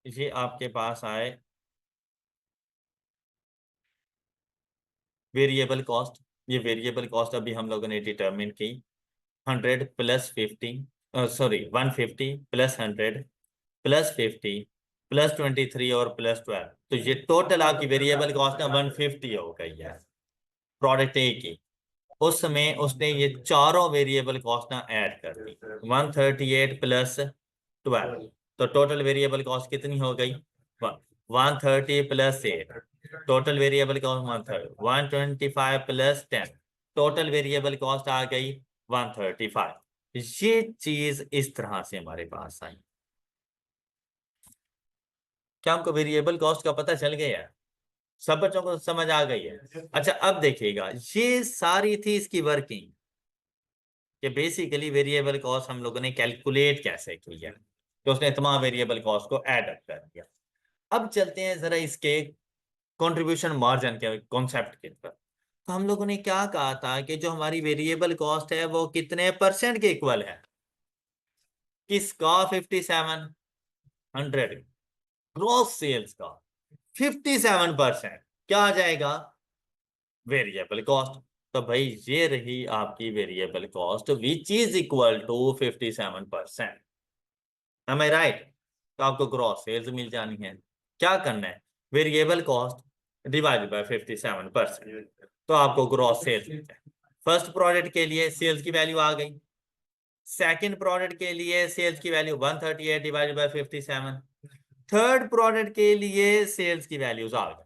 ये आपके पास आए वेरिएबल कॉस्ट, ये वेरिएबल कॉस्ट अभी हम लोगों ने डिटरमिन की 100 plus 50, sorry 150 plus 100 plus 50 plus 23 और प्लस 12, तो ये टोटल आपकी वेरिएबल कॉस्ट ना 150 हो गई है प्रोडक्ट ए की। उस समय उसने ये चारों वेरिएबल कॉस्ट ना ऐड कर दी 138 प्लस 12, तो टोटल वेरिएबल कॉस्ट कितनी हो गई 130 plus 8, total variable cost 130, 125 plus 10, total variable cost आ गई 135। ये चीज इस तरह से हमारे पास आई। क्या हमको वेरिएबल कॉस्ट का पता चल गया है? सब बच्चों को समझ आ गई है? अच्छा अब देखिएगा, ये सारी थी इसकी वर्किंग कि बेसिकली वेरिएबल कॉस्ट हम लोगों ने कैलकुलेट कैसे की है, तो उसने तमाम वेरिएबल कॉस्ट को ऐड अप कर दिया। अब चलते हैं जरा इसके कंट्रीब्यूशन मार्जिन के कॉन्सेप्ट के ऊपर। तो हम लोगों ने क्या कहा था कि जो हमारी वेरिएबल कॉस्ट है वो कितने परसेंट के इक्वल है, किसका 5700 ग्रॉस सेल्स का 57% क्या आ जाएगा वेरिएबल कॉस्ट। तो भाई ये रही आपकी variable cost which is equal to 57%। am I right? तो आपको ग्रॉस सेल्स मिल जानी है। क्या करना है, वेरिएबल कॉस्ट डिवाइडेड बाय 57%, तो आपको ग्रॉस सेल्स मिल जाए। फर्स्ट प्रोडक्ट के लिए सेल्स की वैल्यू आ गई, सेकंड प्रोडक्ट के लिए सेल्स की value 138 divided by 57, third product के लिए सेल्स की वैल्यूज आ गई।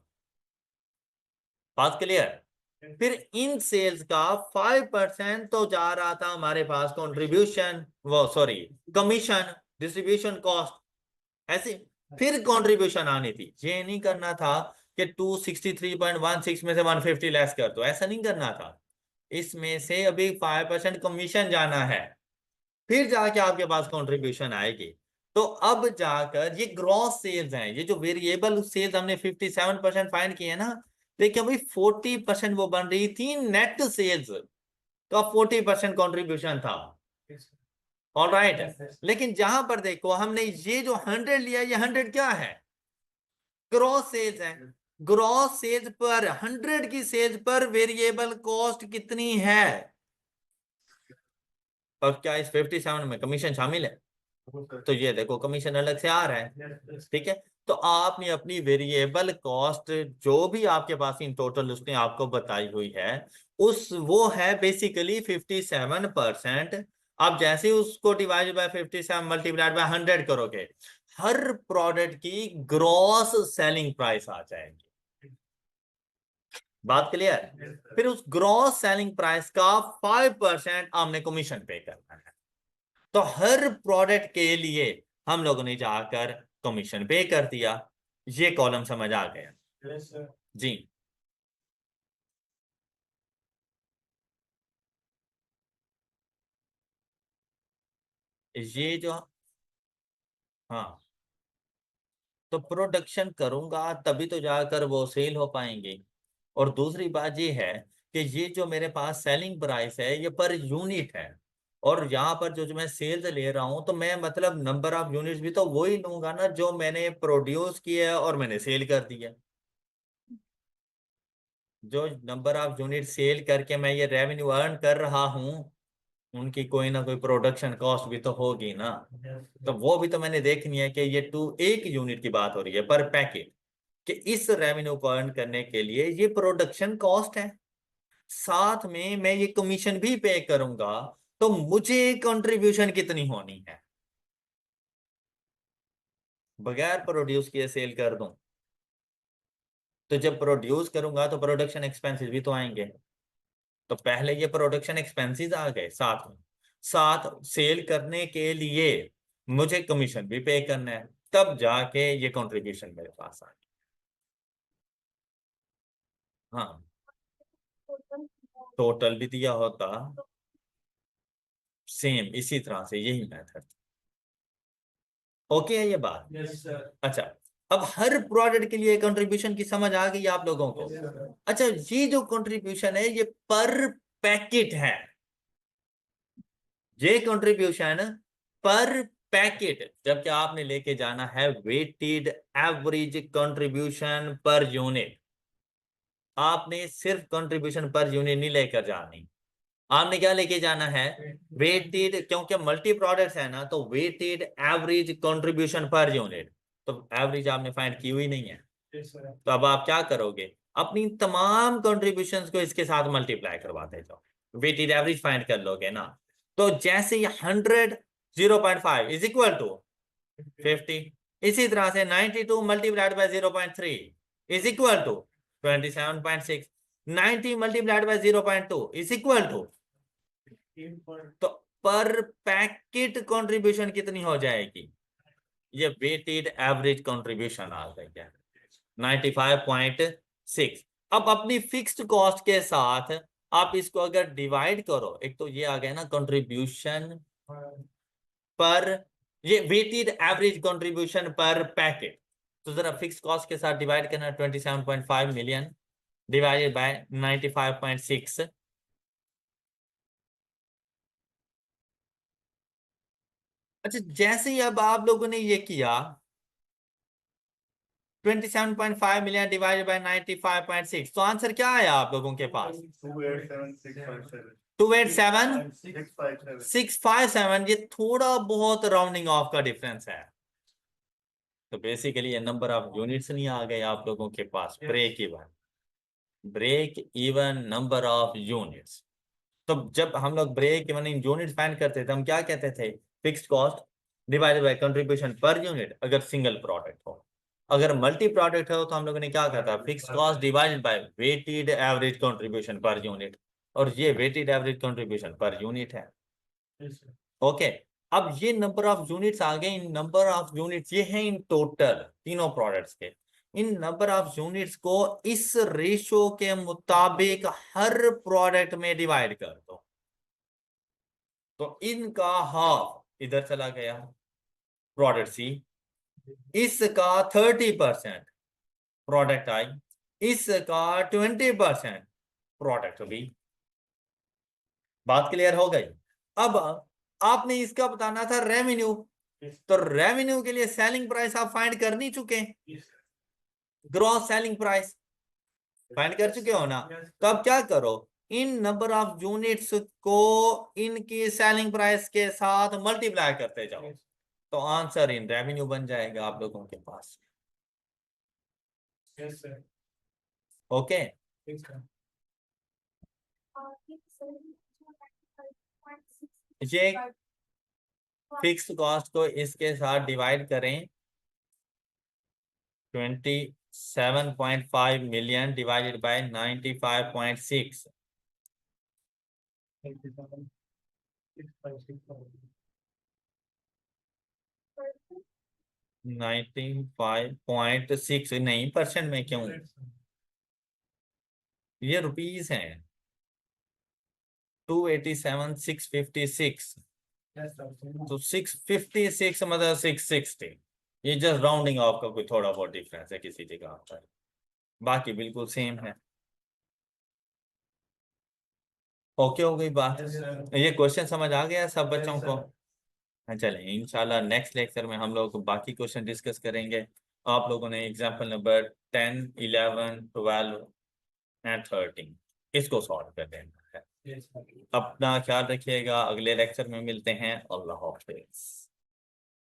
बात क्लियर? फिर इन सेल्स का 5% तो जा रहा था हमारे पास कंट्रीब्यूशन, वो सॉरी कमीशन, डिस्ट्रीब्यूशन कॉस्ट ऐसे, फिर कंट्रीब्यूशन आनी थी। ये नहीं करना था कि 263.16 में से 150 लेस कर दो, ऐसा नहीं करना था। इसमें से अभी 5% कमीशन जाना है, फिर जाके आपके पास कंट्रीब्यूशन आएगी। तो अब जाकर ये ग्रॉस सेल्स हैं, ये जो वेरिएबल सेल्स हमने 57% फाइंड किए ना, देखिए भाई 40% वो बन रही थी नेट सेल्स का, 40% कंट्रीब्यूशन था। ऑल राइट, लेकिन जहां पर देखो हमने ये जो 100 लिया, ये 100 क्या है, ग्रॉस सेल्स है। ग्रॉस सेल्स पर 100 की सेल्स पर वेरिएबल कॉस्ट कितनी है, और क्या इस 57 में कमीशन शामिल है? तो ये देखो कमीशन अलग से आ रहा है। ठीक है, तो आपने अपनी वेरिएबल कॉस्ट जो भी आपके पास इन टोटल उसने आपको बताई हुई है, उस वो है बेसिकली 57%। आप जैसे उसको डिवाइड बाय 57 मल्टीप्लाइड बाय 100 करोगे, हर प्रोडक्ट की ग्रॉस सेलिंग प्राइस आ जाएगी। बात क्लियर? फिर उस ग्रॉस सेलिंग प्राइस का 5% आपने कमीशन पे करना है। तो हर प्रोडक्ट के लिए हम लोगों ने जाकर कमीशन पे कर दिया। ये कॉलम समझ आ गया जी? ये जो, हाँ, तो प्रोडक्शन करूंगा तभी तो जाकर वो सेल हो पाएंगे। और दूसरी बात ये है कि ये जो मेरे पास सेलिंग प्राइस है ये पर यूनिट है, और यहाँ पर जो जो मैं सेल्स ले रहा हूं, तो मैं मतलब नंबर ऑफ यूनिट्स भी तो वही लूंगा ना जो मैंने प्रोड्यूस किया है और मैंने सेल कर दिया। जो नंबर ऑफ यूनिट सेल करके मैं ये रेवेन्यू अर्न कर रहा हूं, उनकी कोई ना कोई प्रोडक्शन कॉस्ट भी तो होगी ना। तो वो भी तो मैंने देखनी है कि ये एक यूनिट की बात हो रही है पर पैकेट, कि इस रेवेन्यू को अर्न करने के लिए ये प्रोडक्शन कॉस्ट है, साथ में मैं ये कमीशन भी पे करूंगा, तो मुझे कंट्रीब्यूशन कितनी होनी है, बगैर प्रोड्यूस किए सेल कर दूं, तो जब प्रोड्यूस करूंगा तो प्रोडक्शन एक्सपेंसेस भी तो आएंगे। तो पहले ये प्रोडक्शन एक्सपेंसेस आ गए साथ में, साथ सेल करने के लिए मुझे कमीशन भी पे करना है, तब जाके ये कंट्रीब्यूशन मेरे पास आ गया। हाँ, टोटल भी दिया होता, सेम इसी तरह से यही मेथड। ओके है ये बात? Yes, sir. अच्छा, अब हर प्रोडक्ट के लिए कंट्रीब्यूशन की समझ आ गई आप लोगों को? अच्छा, ये जो कंट्रीब्यूशन है ये पर पैकेट है, ये कंट्रीब्यूशन पर पैकेट, जबकि आपने लेके जाना है weighted average contribution per unit. आपने सिर्फ कंट्रीब्यूशन पर यूनिट नहीं लेकर जानी, आपने क्या लेके जाना है? वेटेड, क्योंकि मल्टी प्रोडक्ट्स है ना, तो weighted average contribution per unit. तो एवरेज आपने फाइंड की हुई नहीं है, तो अब आप क्या करोगे? अपनी तमाम कंट्रीब्यूशंस को इसके साथ मल्टीप्लाई करवाते जाओ, वेटेड एवरेज फाइंड कर लोगे ना। तो जैसे ये 100 0.5 इज इक्वल टू 50, इसी तरह से 92 multiplied by 0.3 is equal to 27.6, 90 multiplied by 0.2 is equal to, तो पर पैकेट कंट्रीब्यूशन कितनी हो जाएगी? ये वेटेड एवरेज कंट्रीब्यूशन आ गई है 95.6। अब अपनी फिक्स्ड कॉस्ट के साथ आप इसको अगर डिवाइड करो, एक तो ये आ गया ना कंट्रीब्यूशन पर, ये weighted average contribution per packet, तो जरा फिक्स्ड कॉस्ट के साथ डिवाइड करना, 27.5 मिलियन डिवाइडेड बाय 95.6। अच्छा, जैसे ही अब आप लोगों ने ये किया 27.5 मिलियन डिवाइडेड बाय 95.6, तो आंसर क्या आया आप लोगों के पास? 287,657। ये थोड़ा बहुत राउंडिंग ऑफ का डिफरेंस है, तो बेसिकली ये नंबर ऑफ यूनिट्स नहीं आ गए आप लोगों के पास। Break even number of units. तो जब हम लोग break even in units find करते थे, हम क्या कहते थे? Fixed cost divided by contribution per unit, अगर सिंगल प्रोडक्ट हो। अगर मल्टी प्रोडक्ट हो तो हम लोगों ने क्या कहा था? Fixed cost divided by weighted average contribution per unit, और ये weighted average contribution per unit है। ओके, अब ये नंबर ऑफ यूनिट्स आ गए। इन नंबर ऑफ यूनिट्स ये हैं इन टोटल तीनों प्रोडक्ट्स के। इन नंबर ऑफ यूनिट्स को इस रेशो के मुताबिक हर प्रोडक्ट में डिवाइड कर दो, तो इनका हाफ इधर चला गया प्रोडक्ट सी, इसका 30% प्रोडक्ट आई, इसका 20% प्रोडक्ट बी। बात क्लियर हो गई? अब आपने इसका बताना था रेवेन्यू, तो रेवेन्यू के लिए सेलिंग प्राइस आप फाइंड कर नहीं चुके? ग्रॉस सेलिंग प्राइस फाइंड कर चुके हो ना? तो अब क्या करो, इन नंबर ऑफ यूनिट्स को इनकी सेलिंग प्राइस के साथ मल्टीप्लाई करते जाओ, तो आंसर इन रेवेन्यू बन जाएगा आप लोगों के पास। ओके, ये फिक्स्ड कॉस्ट को इसके साथ डिवाइड करें, 27.5 मिलियन डिवाइडेड बाय 95.6, 95.6 नहीं, परसेंट में क्यों? ये रुपीस हैं। 287,656, तो 656 मतलब 660। ये जस्ट राउंडिंग ऑफ का कोई थोड़ा बहुत डिफरेंस है किसी जगह पर, बाकी बिल्कुल सेम है। ओके हो गई बात? ये क्वेश्चन समझ आ गया सब बच्चों को? हाँ, चलें इंशाल्लाह नेक्स्ट लेक्चर में हम लोग बाकी क्वेश्चन डिस्कस करेंगे। आप लोगों ने एग्जाम्पल नंबर 10, 11, 12 एंड 13 इसको सॉल्व कर देना है। अपना ख्याल रखिएगा, अगले लेक्चर में मिलते हैं। अल्लाह हाफिज।